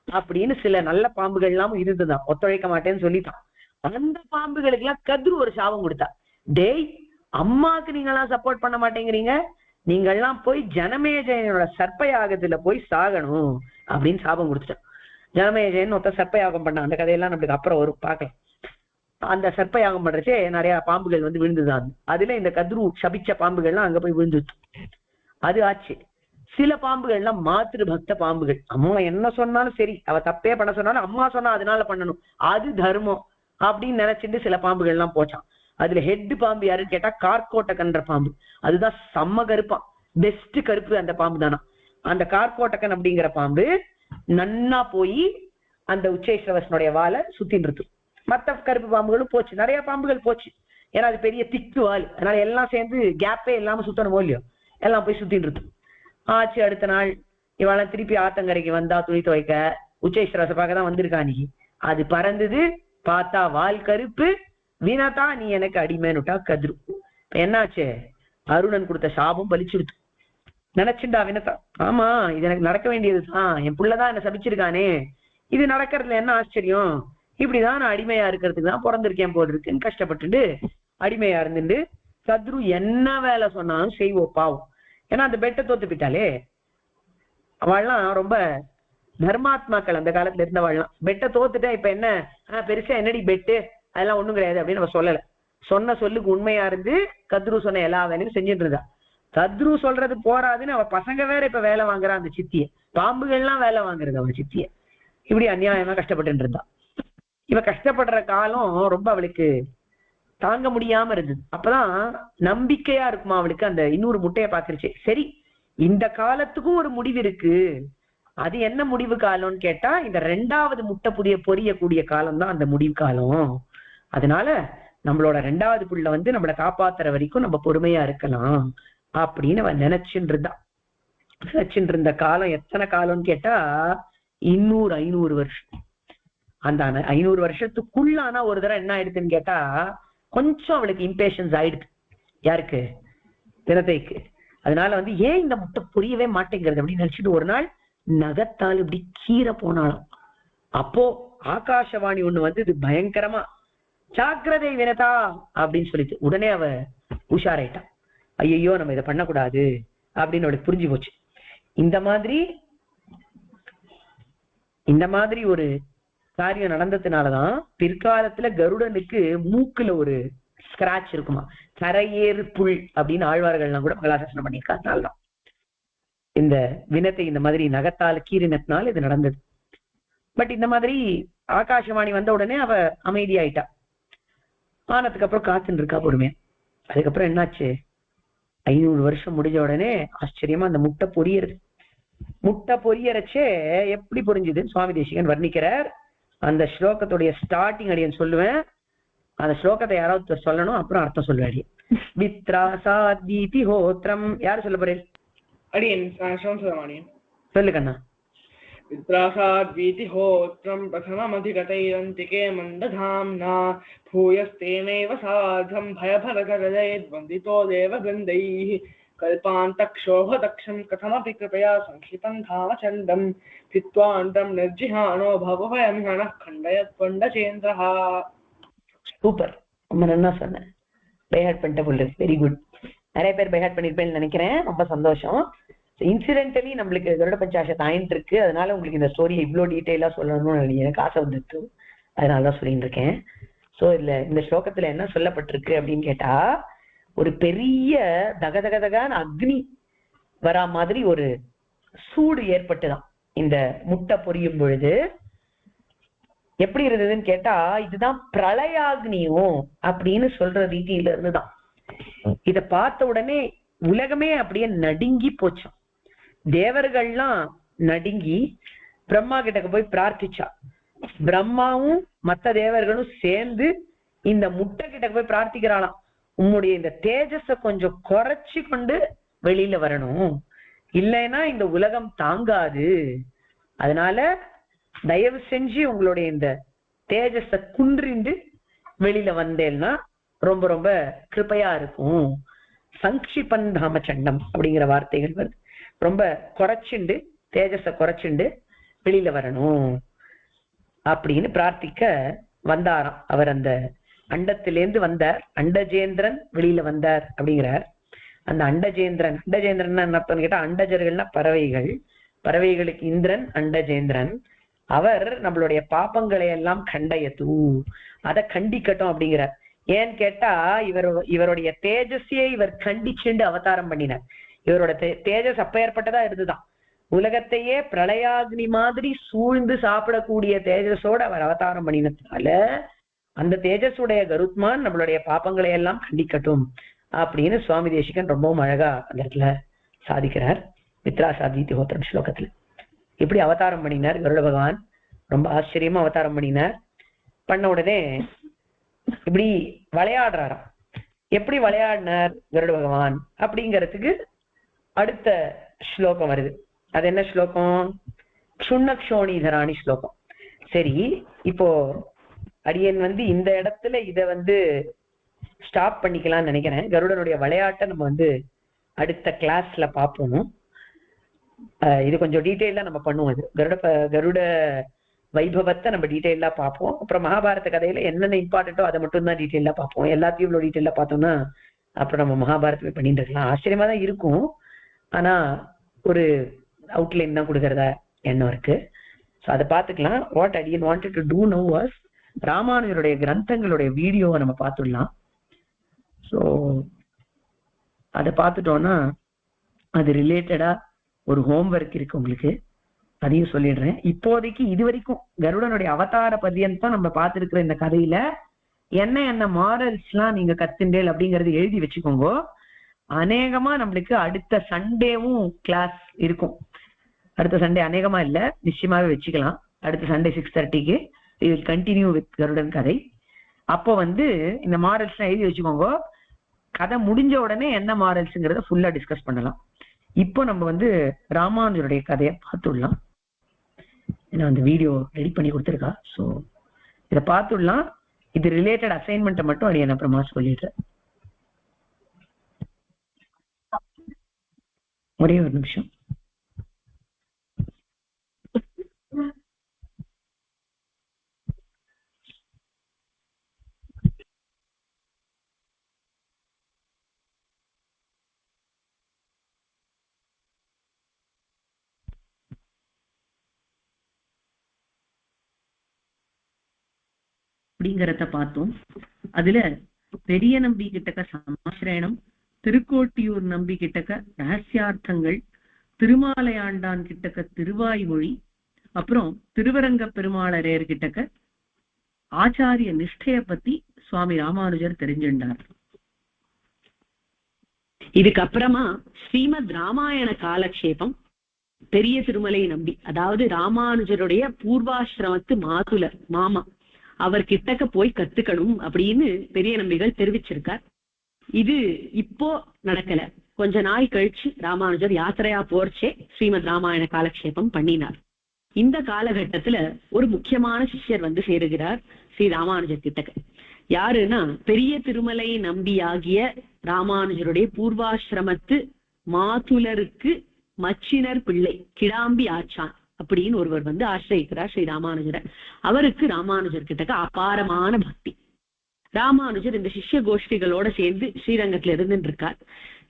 அப்படின்னு சில நல்ல பாம்புகள் எல்லாம் இருந்துதான், ஒத்துழைக்க மாட்டேன்னு சொல்லிட்டான். அந்த பாம்புகளுக்கு எல்லாம் கத்ரு ஒரு சாபம் கொடுத்தா, டேய் அம்மாக்கு நீங்க எல்லாம் சப்போர்ட் பண்ண மாட்டேங்கிறீங்க, நீங்க எல்லாம் போய் ஜனமேஜயனோட சர்ப்பயாகத்துல போய் சாகணும் அப்படின்னு சாபம் கொடுத்துட்டான். ஜனமேஜயன் ஒருத்த சர்ப்பயாகம் பண்ணான், அந்த கதையெல்லாம் நம்மளுக்கு அப்புறம் வரும் பார்க்கலாம். அந்த சர்ப்பயாகம் பண்றச்சே நிறைய பாம்புகள் வந்து விழுந்துதான், அதுல இந்த கத்ரு சபிச்ச பாம்புகள்லாம் அங்க போய் விழுந்துச்சு. அது ஆச்சு. சில பாம்புகள்லாம் மாத்திரு பக்த பாம்புகள், அம்மா என்ன சொன்னாலும் சரி, அவ தப்பே பண்ண சொன்னாலும் அம்மா சொன்னா அதனால பண்ணணும், அது தர்மம் அப்படின்னு நினைச்சிட்டு சில பாம்புகள்லாம் போச்சான். அதுல ஹெட் பாம்பு யாருன்னு கேட்டா கார்கோட்டகன்ற பாம்பு, அதுதான் செம்ம கருப்பான், பெஸ்ட் கருப்பு அந்த பாம்பு தானா. அந்த கார்கோட்டகன் அப்படிங்கிற பாம்பு நன்னா போய் அந்த உச்சைஸ்ரவசனுடைய வாலை சுத்தின்னு இருக்கு. மத்த கருப்பு பாம்புகளும் போச்சு, நிறைய பாம்புகள் போச்சு, ஏன்னா அது பெரிய திக்கு வால், அதனால எல்லாம் சேர்ந்து கேப்பே இல்லாம சுத்தணுமோ இல்லையோ, எல்லாம் போய் சுத்தின்னு இருக்கு. ஆச்சு. அடுத்த நாள் இவெல்லாம் திருப்பி ஆத்தங்கரைக்கு வந்தா துணி துவைக்க, உச்சைஸ்ரவச பார்க்க தான் வந்திருக்கா அன்னைக்கு. அது பறந்தது, பார்த்தா வால் கருப்பு, வினதா நீ எனக்கு அடிமைன்னுட்டா கத்ரு. என்னாச்சு, அருணன் கொடுத்த சாபம் பலிச்சுடுத்து நினைச்சுண்டா வினதா. ஆமா, இது எனக்கு நடக்க வேண்டியதுதான், என் புள்ளதான் என்ன சபிச்சிருக்கானே, இது நடக்கிறதுல என்ன ஆச்சரியம், இப்படிதான் நான் அடிமையா இருக்கிறதுக்கு தான் பிறந்திருக்கேன் போல் இருக்குன்னு கஷ்டப்பட்டுட்டு அடிமையா இருந்துட்டு கத்ரு என்ன வேலை சொன்னாலும் செய்வோம் பாவம். ஏன்னா அந்த பெட்டை தோத்து போயிட்டாலே, அவள்லாம் ரொம்ப தர்மாத்மாக்கள், அந்த காலத்துல இருந்தவாள்லாம் பெட்டை தோத்துட்டா இப்ப என்ன பெருசா என்னடி பெட்டு அதெல்லாம் ஒண்ணும் கிடையாது அப்படின்னு நம்ம சொல்லல. சொன்ன சொல்லுக்கு உண்மையா இருந்து கத்ரு சொன்ன எல்லா வேலையும் செஞ்சுட்டு இருந்தா. கத்ரு சொல்றது போராதுன்னு அவ பசங்க வேற இப்ப வேலை வாங்குறான் அந்த சித்திய, பாம்புகள்லாம் வேலை வாங்குறது அவன் சித்திய. இப்படி அநியாயமா கஷ்டப்பட்டு இருந்தா. இவ கஷ்டப்படுற காலம் ரொம்ப அவளுக்கு தாங்க முடியாம இருந்தது. அப்பதான் நம்பிக்கையா இருக்குமா அவளுக்கு. அந்த இன்னொரு முட்டையை பாக்குறச்சு, சரி இந்த காலத்துக்கும் ஒரு முடிவு இருக்கு. அது என்ன முடிவு காலம்னு கேட்டா, இந்த 2வது முட்டை பொரியக்கூடிய காலம் தான் அந்த முடிவு காலம். அதனால நம்மளோட 2வது புள்ள நம்மளை காப்பாத்துற வரைக்கும் நம்ம பொறுமையா இருக்கலாம் அப்படின்னு அவன் நினைச்சுட்டு இருந்த காலம் எத்தனை காலம்னு கேட்டா 500 வருஷம். அந்த 500 வருஷத்துக்குள்ளானா ஒரு தடவை என்ன ஆயிடுதுன்னு கேட்டா, கொஞ்சம் அவளுக்கு இம்பேஷன்ஸ் ஆயிடுது. யாருக்கு? தினத்தைக்கு. அதனால ஏன் இந்த முட்டை புரியவே மாட்டேங்கிறது அப்படின்னு நினைச்சிட்டு ஒரு நாள் நகத்தால் இப்படி கீரை போனாலும். அப்போ ஆகாசவாணி ஒண்ணு இது பயங்கரமா ஜாக்கிரதை வினதா அப்படின்னு சொல்லிட்டு உடனே அவ உஷாராயிட்டான். ஐயோ நம்ம இதை பண்ணக்கூடாது அப்படின்னு அவளுக்கு புரிஞ்சு போச்சு. இந்த மாதிரி ஒரு காரியம் நடந்ததுனாலதான் பிற்காலத்துல கருடனுக்கு மூக்குல ஒரு ஸ்கிராட்ச் இருக்குமா, கரையேறு புல் அப்படின்னு ஆழ்வார்கள்லாம் கூட மங்களாசாசனம் பண்ணியிருக்கா. அதனால்தான் இந்த வினத்தை இந்த மாதிரி நகத்தால் கீரினத்தினால இது நடந்தது. பட் இந்த மாதிரி ஆகாசவாணி வந்த உடனே அவ அமைதியாயிட்டா. ஆனதுக்கு அப்புறம் காத்துன்னு இருக்கா பொறுமையா. அதுக்கப்புறம் என்னாச்சு, 500 வருஷம் முடிஞ்ச உடனே ஆச்சரியமா அந்த முட்டை பொரியறச்சே எப்படி புரிஞ்சுதுன்னு சுவாமி தேசிகன் வர்ணிக்கிறார். அந்த ஸ்லோகத்துடைய ஸ்டார்டிங் அடியன் சொல்லுவேன். அந்த ஸ்லோகத்தை யாராவது சொல்லணும், அப்புறம் அர்த்தம் சொல்லுவாடி. வித்ராசாதீதி ஹோத்ரம். யாரு சொல்ல போறேன்? அடியன் சொல்லு கண்ணா. वित्रासाद्वीति होत्रं प्रथममधिगतैरन्तिके मन्दधाम्ना भूयस्तेनैव साधं भयफलकरजयद्वन्दितो देववृन्दैः कल्पान्तक्षोभदक्षं कथमपि कृपया संक्षिपं धामचण्डं भित्त्वान्तं निर्जिहानो भवभयमिहनः खण्डयत्पण्डचेन्द्रः. சூப்பர், ரொம்ப நல்லா சொன்னேன். பைஹார்ட் பண்ணிட்ட போல இருக்கு. Very good. நிறைய பேர் பைஹார்ட் பண்ணிருப்பேன்னு நினைக்கிறேன். ரொம்ப சந்தோஷம். இன்சிடென்டலி நம்மளுக்கு கருட பஞ்சாஷத் ஆயிட்டு இருக்கு. அதனால உங்களுக்கு இந்த ஸ்டோரியை இவ்வளவு டீட்டெயிலா சொல்லணும்னு எனக்கு ஆசை வந்துட்டு, அதனாலதான் சொல்லிட்டு இருக்கேன். சோ இந்த ஸ்லோகத்துல என்ன சொல்லப்பட்டிருக்கு அப்படின்னு கேட்டா, ஒரு பெரிய தகதகதகான அக்னி வரா மாதிரி ஒரு சூடு ஏற்பட்டுதான் இந்த முட்டை பொரியும் பொழுது. எப்படி இருந்ததுன்னு கேட்டா, இதுதான் பிரளயாக்னியும் அப்படின்னு சொல்ற ரீதியில இருந்துதான். இத பார்த்த உடனே உலகமே அப்படியே நடுங்கி போச்சான். தேவர்கள்லாம் நடுங்கி பிரம்மா கிட்ட போய் பிரார்த்திச்சா. பிரம்மாவும் மத்த தேவர்களும் சேர்ந்து இந்த முட்டை கிட்ட போய் பிரார்த்திக்கிறாளாம், உன்னுடைய இந்த தேஜஸ கொஞ்சம் குறைச்சி கொண்டு வெளியில வரணும், இல்லைன்னா இந்த உலகம் தாங்காது. அதனால தயவு செஞ்சு உங்களுடைய இந்த தேஜஸ குன்றிண்டு வெளியில வந்தேன்னா ரொம்ப ரொம்ப கிருபையா இருக்கும். சங்கிபன் தாமச்சண்டம் அப்படிங்கிற வார்த்தைகள் வருது. ரொம்ப குறைச்சுண்டு, தேஜஸ குறைச்சுண்டு வெளியில வரணும் அப்படின்னு பிரார்த்திக்க வந்தாராம். அவர் அந்த அண்டத்திலேருந்து வந்தார். அண்டஜேந்திரன் வெளியில வந்தார் அப்படிங்கிறார். அந்த அண்டஜேந்திரன் என்ன அர்த்தம்னு கேட்டா, அண்டஜர்கள்னா பறவைகள், பறவைகளுக்கு இந்திரன் அண்டஜேந்திரன். அவர் நம்மளுடைய பாப்பங்களை எல்லாம் கண்டயத்து, அதை கண்டிக்கட்டும் அப்படிங்கிறார். ஏன்னு கேட்டா, இவருடைய தேஜஸையே இவர் கண்டிச்சுண்டு அவதாரம் பண்ணினார். இவரோட தேஜஸ் அப்பேற்பட்டதா இருந்துதான். உலகத்தையே பிரளயாக்னி மாதிரி சூழ்ந்து சாப்பிடக்கூடிய தேஜஸோட அவர் அவதாரம் பண்ணினதுனால அந்த தேஜஸுடைய கருத்மான் நம்மளுடைய பாப்பங்களை எல்லாம் கண்டிக்கட்டும் அப்படின்னு சுவாமி தேசிகன் ரொம்பவும் அழகா அந்த இடத்துல சாதிக்கிறார். வித்ராசாதீதி ஹோத்திரம் ஸ்லோகத்துல எப்படி அவதாரம் பண்ணினார் கருட பகவான். ரொம்ப ஆச்சரியமா அவதாரம் பண்ணினார். பண்ண உடனே இப்படி விளையாடுறாராம். எப்படி விளையாடினார் கருட பகவான் அப்படிங்கிறதுக்கு அடுத்த ஸ்லோகம் வருது. அது என்ன ஸ்லோகம்? க்ஷுண்ணக்ஷோணிதராணி ஸ்லோகம். சரி, இப்போ அடியன் இந்த இடத்துல இத ஸ்டாப் பண்ணிக்கலாம்னு நினைக்கிறேன். கருடனுடைய விளையாட்டை நம்ம அடுத்த கிளாஸ்ல பார்ப்போம். இது கொஞ்சம் டீட்டெயிலா நம்ம பண்ணுவோம். இது கருட வைபவத்தை நம்ம டீட்டெயிலா பார்ப்போம். அப்புறம் மகாபாரத கதையில என்னென்ன இம்பார்ட்டன்ட்டோ அதை மட்டும் தான் டீட்டெயிலா பார்ப்போம். எல்லாத்தையும் இவ்வளவு டீட்டெயிலா பார்த்தோம்னா அப்புறம் நம்ம மகாபாரதமே பண்ணிட்டு இருக்கலாம். ஆச்சரியமா தான் இருக்கும். ஆனா ஒரு அவுட்லைன் தான் கொடுக்கறதா எண்ணம் இருக்கு. ஸோ அதை பார்த்துக்கலாம். வாட் அடியன் wanted to do now was ராமானுஜருடைய கிரந்தங்களுடைய வீடியோவை நம்ம பார்த்துடலாம். ஸோ அதை பார்த்துட்டோம்னா அது ரிலேட்டடா ஒரு ஹோம்ஒர்க் இருக்கு உங்களுக்கு, அதையும் சொல்லிடுறேன். இப்போதைக்கு இது வரைக்கும் கருடனுடைய அவதார பர்யந்தம் நம்ம பார்த்திருக்கிற இந்த கதையில என்ன மாரல்ஸ் எல்லாம் நீங்க கத்துண்டேல் அப்படிங்கறது எழுதி வச்சுக்கோங்க. அநேகமா நம்மளுக்கு அடுத்த சண்டேவும் கிளாஸ் இருக்கும். அடுத்த சண்டே அநேகமா இல்ல, நிச்சயமாவே வச்சுக்கலாம். அடுத்த சண்டே 6:30க்கு we will continue with Garudan கதை. அப்போ இந்த மாரல்ஸ் எல்லாம் எழுதி வச்சுக்கோங்க. கதை முடிஞ்ச உடனே என்ன மாரல்ஸ்ங்கிறத ஃபுல்லா டிஸ்கஸ் பண்ணலாம். இப்போ நம்ம ராமானுஜருடைய கதையை பார்த்துடலாம். ஏன்னா அந்த வீடியோ ரெடி பண்ணி கொடுத்துருக்கா, ஸோ இதை பார்த்துடலாம். இது ரிலேட்டட் அசைன்மெண்ட்டை மட்டும் அது அப்புறமா சொல்லிடுறேன். ஒரே ஒரு நிமிஷம். அப்படிங்கிறத பார்த்தோம். அதுல பெரிய நம்பி கிட்டக்க சமாசிரயணம், திருக்கோட்டியூர் நம்பி கிட்டக்க ரகசியார்த்தங்கள், திருமாலையாண்டான் கிட்டக்க திருவாய்மொழி, அப்புறம் திருவரங்க பெருமாளரையர் கிட்டக்க ஆச்சாரிய நிஷ்டைய பத்தி சுவாமி ராமானுஜர் தெரிஞ்சிருந்தார். இதுக்கப்புறமா ஸ்ரீமத் ராமாயண காலக்ஷேபம் பெரிய திருமலை நம்பி, அதாவது ராமானுஜருடைய பூர்வாசிரமத்து மாதுலர் மாமா, அவர் கிட்டக்க போய் கத்துக்கணும் அப்படின்னு பெரிய நம்பிகள் தெரிவிச்சிருக்கார். இது இப்போ நடக்கல, கொஞ்ச நாள் கழிச்சு ராமானுஜர் யாத்திரையா போர்ச்சே ஸ்ரீமத் ராமாயண காலக்ஷேபம் பண்ணினார். இந்த காலகட்டத்துல ஒரு முக்கியமான சிஷ்யர் சேருகிறார் ஸ்ரீ ராமானுஜர் கிட்டக்க. யாருன்னா பெரிய திருமலை நம்பியாகிய ராமானுஜருடைய பூர்வாசிரமத்து மாதுலருக்கு மச்சினர் பிள்ளை கிடாம்பி ஆச்சான் அப்படின்னு ஒருவர் ஆசிரியிக்கிறார் ஸ்ரீ ராமானுஜரை. அவருக்கு ராமானுஜர் கிட்டக்க அபாரமான பக்தி. ராமானுஜர் இந்த சிஷ்ய கோஷ்டிகளோட சேர்ந்து ஸ்ரீரங்கத்துல இருந்துட்டு இருக்கார்.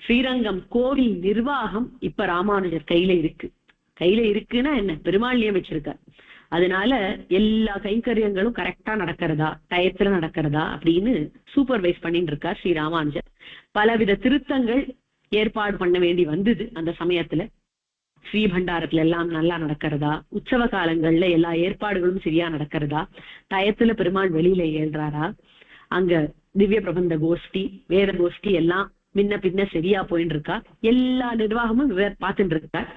ஸ்ரீரங்கம் கோவில் நிர்வாகம் இப்ப ராமானுஜர் கையில இருக்கு. கையில இருக்குன்னா என்ன, பெருமாள் நியமிச்சிருக்கார். அதனால எல்லா கைங்கரியங்களும் கரெக்டா நடக்கிறதா, டயத்துல நடக்கிறதா அப்படின்னு சூப்பர்வைஸ் பண்ணிட்டு இருக்கார் ஸ்ரீ ராமானுஜர். பலவித திருத்தங்கள் ஏற்பாடு பண்ண வேண்டி வந்தது அந்த சமயத்துல. ஸ்ரீபண்டாரத்துல எல்லாம் நல்லா நடக்கிறதா, உற்சவ காலங்கள்ல எல்லா ஏற்பாடுகளும் சரியா நடக்கிறதா, டயத்துல பெருமாள் வெளியில ஏழ்றாரா, அங்க திவ்ய பிரபந்த கோஷ்டி வேத கோஷ்டி எல்லாம் முன்ன பின்ன சரியா போயிட்டு இருக்கா, எல்லா நிர்வாகமும் பார்த்துட்டு இருக்கார்.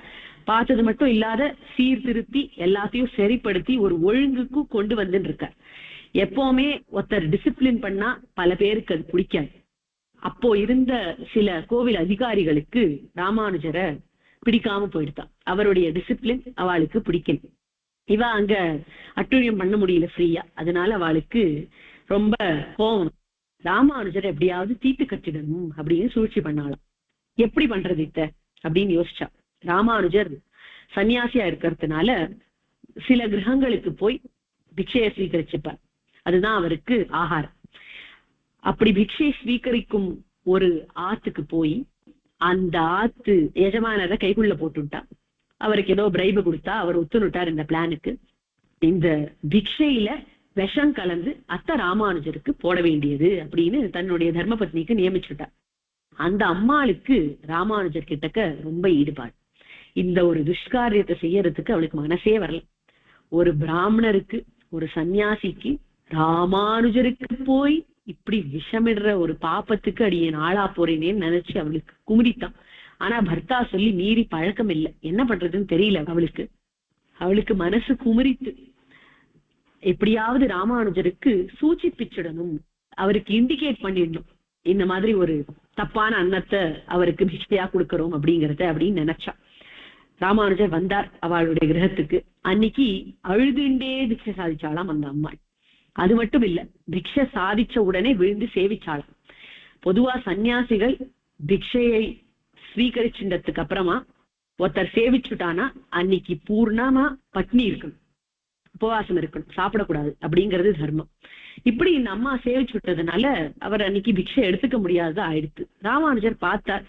பார்த்தது மட்டும் இல்லாத சீர்திருத்தி எல்லாத்தையும் சரிப்படுத்தி ஒரு ஒழுங்குக்கு கொண்டு வந்துட்டு இருக்கார். எப்பவுமே ஒருத்தர் டிசிப்ளின் பண்ணா பல பேருக்கு அது பிடிக்காது. அப்போ இருந்த சில கோவில் அதிகாரிகளுக்கு ராமானுஜரை பிடிக்காம போயிடுதான். அவருடைய டிசிப்ளின் அவளுக்கு பிடிக்கல. இவ அங்க அட்டுழியம் பண்ண முடியல ஃப்ரீயா, அதனால அவளுக்கு ரொம்ப கோவம். ராமானுஜர் எப்படியாவது தீட்டு கட்டிடணும் அப்படின்னு சூழ்ச்சி பண்ணாலும். எப்படி பண்றது இத்த அப்படின்னு யோசிச்சா. ராமானுஜர் சன்னியாசியா இருக்கிறதுனால சில கிரகங்களுக்கு போய் பிக்ஷையை ஸ்வீகரிச்சுப்பார். அதுதான் அவருக்கு ஆகாரம். அப்படி பிக்ஷை ஸ்வீகரிக்கும் ஒரு ஆத்துக்கு போய் அந்த ஆத்து எஜமானரை கைக்குள்ள போட்டுட்டா. அவருக்கு ஏதோ பிரைபு கொடுத்தா அவர் ஒத்துனுட்டார் இந்த பிளானுக்கு. இந்த பிக்ஷையில விஷம் கலந்து அத்த ராமானுஜருக்கு போட வேண்டியது அப்படின்னு தன்னுடைய தர்மபத்னிக்கு நியமிச்சுட்டார். அந்த அம்மாளுக்கு ராமானுஜர் கிட்டக்க ரொம்ப ஈடுபாடு. இந்த ஒரு துஷ்காரியத்தை செய்யறதுக்கு அவளுக்கு மனசே வரல. ஒரு பிராமணருக்கு, ஒரு சன்னியாசிக்கு, ராமானுஜருக்கு போய் இப்படி விஷமிடுற ஒரு பாப்பத்துக்கு அடியேன் ஆளா போறேனேன்னு நினைச்சு அவளுக்கு குமுறித்தான். ஆனா பர்த்தா சொல்லி மீறி பழக்கம் இல்லை, என்ன பண்றதுன்னு தெரியல அவளுக்கு. அவளுக்கு மனசு குமுறித்து எப்படியாவது ராமானுஜருக்கு சூச்சிப்பிச்சிடணும், அவருக்கு இண்டிகேட் பண்ணிடணும், இந்த மாதிரி ஒரு தப்பான அன்னத்தை அவருக்கு பிக்ஷையா கொடுக்கறோம் அப்படிங்கறத அப்படின்னு நினைச்சா. ராமானுஜர் வந்தார் அவளுடைய கிரகத்துக்கு. அன்னைக்கு அழுதுண்டே பிக்ஷை சாதிச்சாலாம் அந்த அம்மாள். அது மட்டும் இல்ல, பிக்ஷை சாதிச்ச உடனே விழுந்து சேவிச்சாளாம். பொதுவா சன்னியாசிகள் பிக்ஷையை ஸ்வீகரிச்சுட்டதுக்கு அப்புறமா ஒருத்தர் சேவிச்சுட்டானா அன்னைக்கு பூர்ணமா பட்னி இருக்கணும், உபவாசம் இருக்கணும், சாப்பிடக்கூடாது அப்படிங்கிறது தர்மம். இப்படி இந்த அம்மா சேவிச்சு விட்டதுனால அவர் அன்னைக்கு பிக்ஷை எடுத்துக்க முடியாததா ஆயிடுத்து. ராமானுஜர் பார்த்தார்,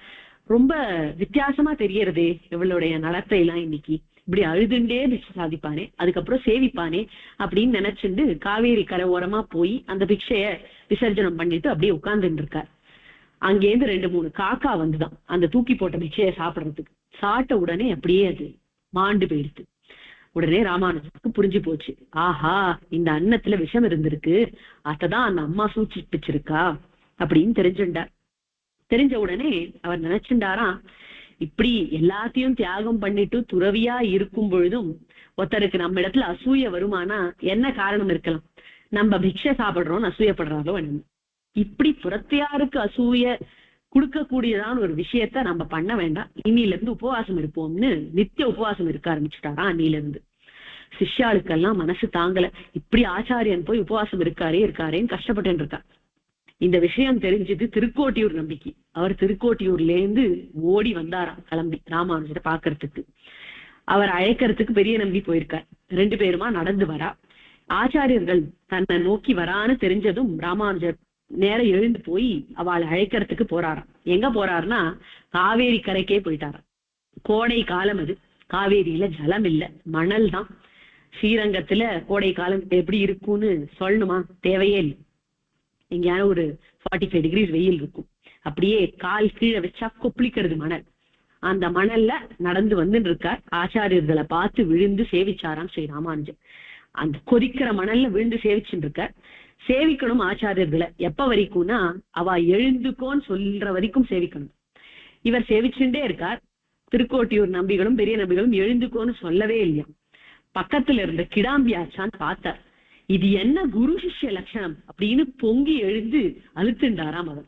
ரொம்ப வித்தியாசமா தெரியறதே இவளுடைய நடத்தை எல்லாம், இன்னைக்கு இப்படி அழுதுண்டே பிக்ஷை சாதிப்பானே, அதுக்கப்புறம் சேவிப்பானே அப்படின்னு நினைச்சுண்டு காவேரி கரை ஓரமா போய் அந்த பிக்ஷைய விசர்ஜனம் பண்ணிட்டு அப்படியே உட்கார்ந்துட்டு இருக்கார். அங்கேருந்து 2-3 காக்கா வந்துதான் அந்த தூக்கி போட்ட பிக்ஷைய சாப்பிடுறதுக்கு. சாப்பிட்ட உடனே அப்படியே அது மாண்டு போயிடுது. உடனே ராமானுஜருக்கு புரிஞ்சு போச்சு, ஆஹா இந்த அன்னத்துல விஷம் இருந்திருக்கு, அதான் அந்த அம்மா சூச்சிப்பிச்சிருக்கா அப்படின்னு தெரிஞ்சுட்டார். தெரிஞ்ச உடனே அவர் நினைச்சுட்டாராம், இப்படி எல்லாத்தையும் தியாகம் பண்ணிட்டு துறவியா இருக்கும் பொழுதும் ஒருத்தருக்கு நம்ம இடத்துல அசூய வருமானா என்ன காரணம் இருக்கலாம்? நம்ம பிக்ஷை சாப்பிடுறோம் அசூயப்படுறாரோ என்ன? இப்படி புறத்தையாருக்கு அசூய கொடுக்கக்கூடியதான ஒரு விஷயத்த நம்ம பண்ண வேண்டாம், இன்னில இருந்து உபவாசம் இருப்போம்னு நித்திய உபவாசம் இருக்க ஆரம்பிச்சுட்டாரா. அன்னில இருந்து சிஷ்யாளுக்கெல்லாம் மனசு தாங்கல, இப்படி ஆச்சாரியன் போய் உபவாசம் இருக்காரேன்னு கஷ்டப்பட்டு இருக்கார். இந்த விஷயம் தெரிஞ்சது திருக்கோட்டியூர் நம்பிக்கை. அவர் திருக்கோட்டியூர்ல இருந்து ஓடி வந்தாராம் கிளம்பி ராமானுஜரை பாக்குறதுக்கு. அவர் அழைக்கிறதுக்கு பெரிய நம்பி போயிருக்கார். 2 பேருமா நடந்து வரா. ஆச்சாரியர்கள் தன்னை நோக்கி வரான்னு தெரிஞ்சதும் ராமானுஜர் நேரம் எழுந்து போய் அவளை அழைக்கிறதுக்கு போறாராம். எங்க போறாருன்னா காவேரி கரைக்கே போயிட்டாராம். கோடை காலம் அது, காவேரியில ஜலம் இல்ல, மணல் தான். ஸ்ரீரங்கத்துல கோடை காலம் எப்படி இருக்கும்னு சொல்லணுமா? தேவையே இல்லை. எங்கேயான ஒரு 45 டிகிரி வெயில் இருக்கும், அப்படியே கால் கீழே வச்சா கொப்பளிக்கிறது மணல். அந்த மணல்ல நடந்து வந்துட்டு இருக்கார். ஆச்சாரியர்களை பார்த்து விழுந்து சேவிச்சாராம் ஸ்ரீ ராமானுஜர். அந்த கொதிக்கிற மணல்ல விழுந்து சேவிச்சுட்டு இருக்கார். சேவிக்கணும் ஆச்சாரியர்களை எப்ப வரைக்கும்னா அவ எழுந்துக்கோன்னு சொல்ற வரைக்கும் சேவிக்கணும். இவர் சேவிச்சுட்டே இருக்கார். திருக்கோட்டியூர் நம்பிகளும் பெரிய நம்பிகளும் எழுந்துக்கோன்னு சொல்லவே இல்லையா. பக்கத்துல இருந்த கிடாம்பி ஆச்சான் பார்த்தார். இது என்ன குரு சிஷ்ய லட்சணம் அப்படின்னு பொங்கி எழுந்து அழுத்துண்டாராம் அவர்.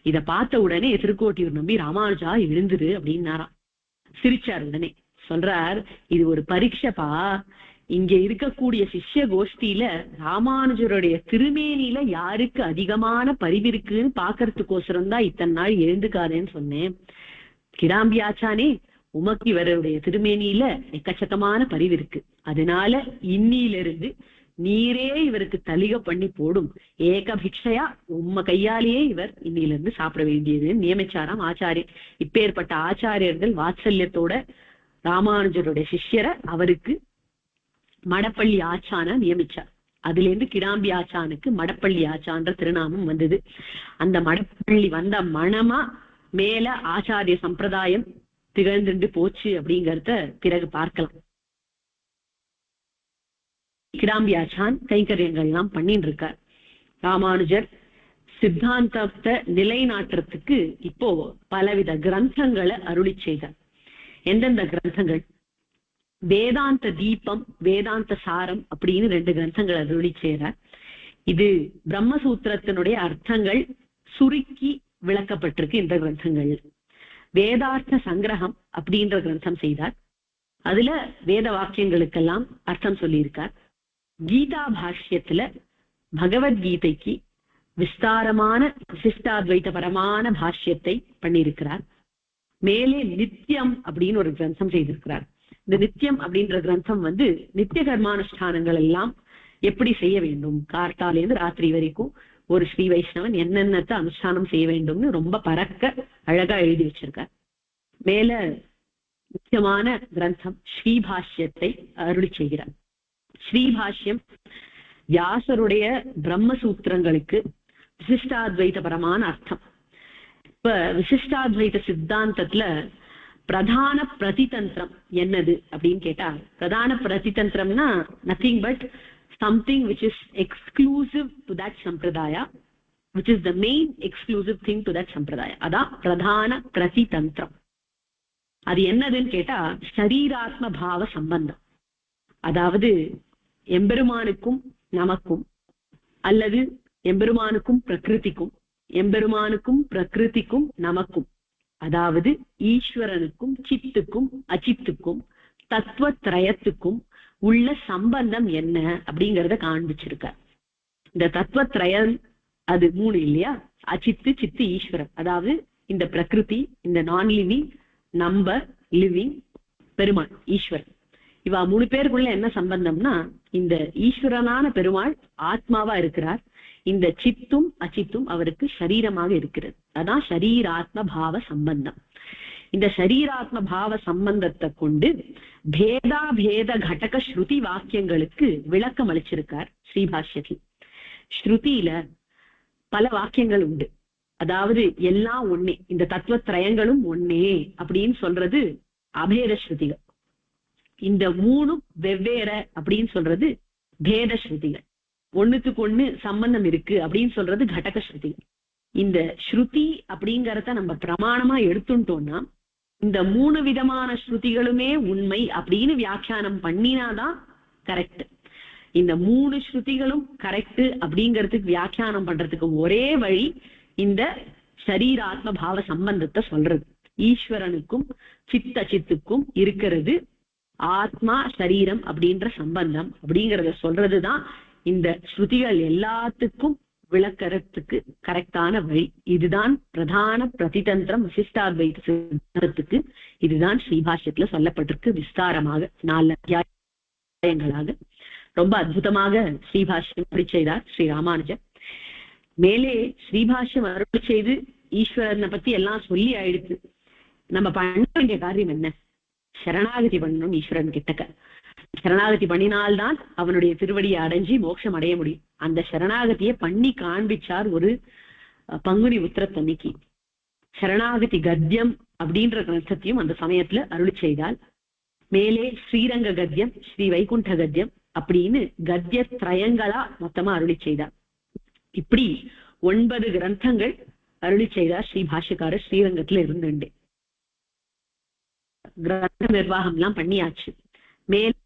இத பார்த்த உடனே திருக்கோட்டியூர் நம்பி, ராமானுஜா எழுந்துரு அப்படின்னாராம். சிரிச்சார். உடனே சொல்றார், இது ஒரு பரீட்சைப்பா, இங்க இருக்கக்கூடிய சிஷ்ய கோஷ்டியில ராமானுஜருடைய திருமேனியில யாருக்கு அதிகமான பரிவு இருக்குன்னு பாக்குறதுக்கோசரம் தான் இத்தனை நாள் எழுந்துக்காதேன்னு சொன்னேன். கிடாம்பி ஆச்சானே, உமக்கு இவருடைய திருமேனியில எக்கச்சக்கமான பரிவு இருக்கு, அதனால இன்னிலிருந்து நீரே இவருக்கு தலிக பண்ணி போடும், ஏக பிக்ஷையா உம்ம கையாலேயே இவர் இன்னில இருந்து சாப்பிட வேண்டியதுன்னு நியமிச்சாராம் ஆச்சாரியர். இப்பேற்பட்ட ஆச்சாரியர்கள் வாத்சல்யத்தோட ராமானுஜருடைய சிஷ்யரை அவருக்கு மடப்பள்ளி ஆச்சான நியமிச்சார். அதுல இருந்து கிடாம்பி ஆச்சானுக்கு மடப்பள்ளி ஆச்சான்ற திருநாமம் வந்தது. அந்த மடப்பள்ளி வந்த மனமா மேல ஆச்சாரிய சம்பிரதாயம் திகழ்ந்துட்டு போச்சு அப்படிங்கறத பிறகு பார்க்கலாம். கிடாம்பி ஆச்சான் கைங்கரியங்கள் எல்லாம் பண்ணிட்டு இருக்கார். ராமானுஜர் சித்தாந்தத்தை நிலைநாட்டுறதுக்கு இப்போ பலவித கிரந்தங்களை அருளி செய்தார். எந்தெந்த கிரந்தங்கள்? வேதாந்த தீபம், வேதாந்த சாரம் அப்படின்னு 2 கிரந்தங்கள் அருளி செய்கிறார். இது பிரம்மசூத்திரத்தினுடைய அர்த்தங்கள் சுருக்கி விளக்கப்பட்டிருக்கு இந்த கிரந்தங்கள். வேதார்த்த சங்கிரகம் அப்படின்ற கிரந்தம் செய்தார். அதுல வேத வாக்கியங்களுக்கெல்லாம் அர்த்தம் சொல்லியிருக்கார். கீதா பாஷ்யத்துல பகவத்கீதைக்கு விஸ்தாரமான விசிஷ்டாத்வைதபரமான பாஷ்யத்தை பண்ணியிருக்கிறார். மேலே நித்தியம் அப்படின்னு ஒரு கிரந்தம் செய்திருக்கிறார். இந்த நித்தியம் அப்படின்ற கிரந்தம் நித்திய கர்மானுஷ்டானங்கள் எல்லாம் எப்படி செய்ய வேண்டும், கார்த்தாலேருந்து ராத்திரி வரைக்கும் ஒரு ஸ்ரீ வைஷ்ணவன் என்னென்னத்தை அனுஷ்டானம் செய்ய வேண்டும்னு ரொம்ப பறக்க அழகா எழுதி வச்சிருக்கார். மேல முக்கியமான கிரந்தம் ஸ்ரீபாஷ்யத்தை அருளி செய்கிறார். ஸ்ரீபாஷ்யம் வியாசருடைய பிரம்மசூத்திரங்களுக்கு விசிஷ்டாத்வைதபரமான அர்த்தம். இப்ப விசிஷ்டாத்வைத சித்தாந்தத்துல பிரதான பிரதிதந்திரம் என்னது அப்படின்னு கேட்டா, பிரதான பிரதிதந்திரம்னா nothing but something which is exclusive to that sampradaya, which is the main exclusive thing to that sampradaya. அதான் பிரதான பிரதிதந்திரம். அது என்னதுன்னு கேட்டா ஷரீராத்ம பாவ சம்பந்தம். அதாவது எம்பெருமானுக்கும் நமக்கும், அல்லது எம்பெருமானுக்கும் பிரகிருதிக்கும், எம்பெருமானுக்கும் பிரகிருதிக்கும் நமக்கும், அதாவது ஈஸ்வரனுக்கும் சித்துக்கும் அச்சித்துக்கும் தத்துவத்ரயத்துக்கும் உள்ள சம்பந்தம் என்ன அப்படிங்கறத காண்பிச்சிருக்க. இந்த தத்துவத்ரயம் அது 3 இல்லையா? அச்சித்து, சித்து, ஈஸ்வரன். அதாவது இந்த பிரகிருதி, இந்த நான் லிவிங், நம்ம லிவிங், பெருமாள், ஈஸ்வரன். இவா 3 பேருக்குள்ள என்ன சம்பந்தம்னா, இந்த ஈஸ்வரனான பெருமாள் ஆத்மாவா இருக்கிறார், இந்த சித்தும் அச்சித்தும் அவருக்கு சரீரமாக இருக்கிறது. அதான் ஷரீராத்ம பாவ சம்பந்தம். இந்த சரீராத்ம பாவ சம்பந்தத்தை கொண்டு பேதா பேத கடக ஸ்ருதி வாக்கியங்களுக்கு விளக்கம் அளிச்சிருக்கார் ஸ்ரீபாஷ்யத்தில். ஸ்ருதியில பல வாக்கியங்கள் உண்டு. அதாவது எல்லாம் ஒன்னே, இந்த தத்துவத்திரயங்களும் ஒன்னே அப்படின்னு சொல்றது அபேத ஸ்ருதிகள். இந்த மூணும் வெவ்வேற அப்படின்னு சொல்றது பேத ஸ்ருதிகள். ஒண்ணுத்துக்கு ஒண்ணு சம்பந்தம் இருக்கு அப்படின்னு சொல்றது கடக ஸ்ருதிகள். இந்த ஸ்ருதி அப்படிங்கறத நம்ம பிரமாணமா எடுத்துட்டோம்னா இந்த 3 விதமான ஸ்ருதிகளுமே உண்மை அப்படின்னு வியாக்கியானம் பண்ணினாதான் கரெக்ட். இந்த 3 ஸ்ருதிகளும் கரெக்ட் அப்படிங்கிறதுக்கு வியாக்கியானம் பண்றதுக்கு ஒரே வழி இந்த சரீராத்ம பாவ சம்பந்தத்தை சொல்றது. ஈஸ்வரனுக்கும் சித்துக்கும் இருக்கிறது ஆத்மா சரீரம் அப்படின்ற சம்பந்தம் அப்படிங்கறத சொல்றதுதான் இந்த ஸ்ருதிகள் எல்லாத்துக்கும் விளக்கறதுக்கு கரெக்டான வழி. இதுதான் பிரதான பிரதிதந்திரம் விசிஷ்டாத்வைத சித்தாந்தத்துக்கு. இதுதான் ஸ்ரீபாஷ்யத்துல சொல்லப்பட்டிருக்கு விஸ்தாரமாக 4 அத்தியாயங்களாக. ரொம்ப அற்புதமாக ஸ்ரீபாஷ்யம் அருளி செய்தார் ஸ்ரீ ராமானுஜர். மேலே ஸ்ரீபாஷ்யம் அருளி செய்து ஈஸ்வரனை பத்தி எல்லாம் சொல்லி ஆயிடுச்சு. நம்ம பண்ண வேண்டிய காரியம் என்ன? சரணாகதி பண்ணணும் ஈஸ்வரன் கிட்டக்க. சரணாகதி பண்ணினால்தான் அவனுடைய திருவடியை அடைஞ்சி மோட்சம் அடைய முடியும். அந்த சரணாகதியை பண்ணி காண்பிச்சார் ஒரு பங்குனி உத்திரத்தன்னைக்கு. சரணாகதி கத்தியம் அப்படின்ற கிரந்தத்தையும் அந்த சமயத்துல அருளி செய்தால். மேலே ஸ்ரீரங்க கத்தியம், ஸ்ரீ வைகுண்ட கத்தியம் அப்படின்னு கத்திய திரயங்களா மொத்தமா அருளி செய்தார். இப்படி 9 கிரந்தங்கள் அருளி செய்தார் ஸ்ரீ பாஷ்யக்காரர் ஸ்ரீரங்கத்துல இருந்துண்டு. கிரந்த நிர்வாகம் எல்லாம் பண்ணியாச்சு. மேல்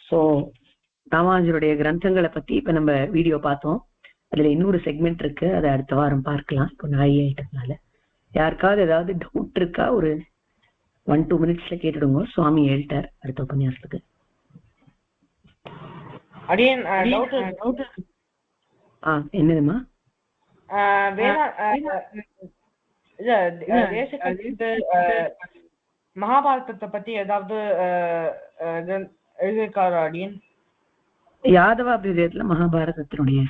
சோ ராமானுஜருடைய கிரந்தங்களை பத்தி இப்ப நம்ம வீடியோ பார்த்தோம். அதுல இன்னொரு செக்மெண்ட் இருக்கு, அதை அடுத்த வாரம் பார்க்கலாம். இப்போ நாய் ஆயிட்டதுனால யாருக்காவது ஏதாவது டவுட் இருக்கா? ஒரு 1-2 மினிட்ஸ்ல கேட்டுடுங்க. சுவாமி எழுட்டார் அடுத்த உபன்யாசத்துக்கு. என்னதுமா? மகாபாரதத்தை பத்தி ஏதாவது யாதவாபிரியத்துல மகாபாரதத்தினுடைய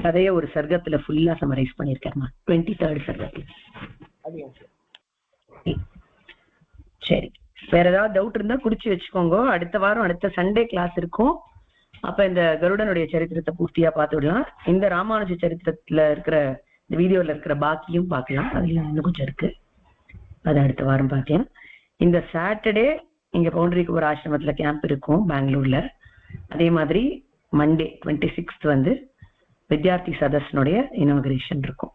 கதையை ஒரு சர்க்கத்துல ஃபுல்லா சமரைஸ் பண்ணிருக்காருமா, 23rd சர்க்கத்துல. சரி, வேற ஏதாவது டவுட் இருந்தா குடிச்சு வச்சுக்கோங்க. அடுத்த வாரம் அடுத்த சண்டே கிளாஸ் இருக்கும். அப்ப இந்த கருடனுடைய சரித்திரத்தை பூர்த்தியா பார்த்து விடலாம். இந்த ராமானுஜ சரித்திரத்துல இருக்கிற இந்த வீடியோல இருக்கிற பாக்கியும் பார்க்கலாம். அதுல இன்னும் கொஞ்சம் இருக்கு, அதை அடுத்த வாரம் பார்க்கலாம். இந்த சாட்டர்டே இங்க பவுண்டரிக்கு ஆசிரமத்துல கேம்ப் இருக்கும் பெங்களூர்ல. அதே மாதிரி மண்டே 26th வந்து வித்யார்த்தி சதஸ்னுடைய இனாகிரேஷன் இருக்கும்.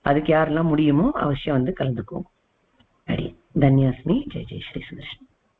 அதுக்கு யாரெல்லாம் முடியுமோ அவசியம் வந்து கலந்துக்குவோம். தன்யாஸ்மி. ஜெய் ஜெய் ஸ்ரீ சுதர்ஷன்.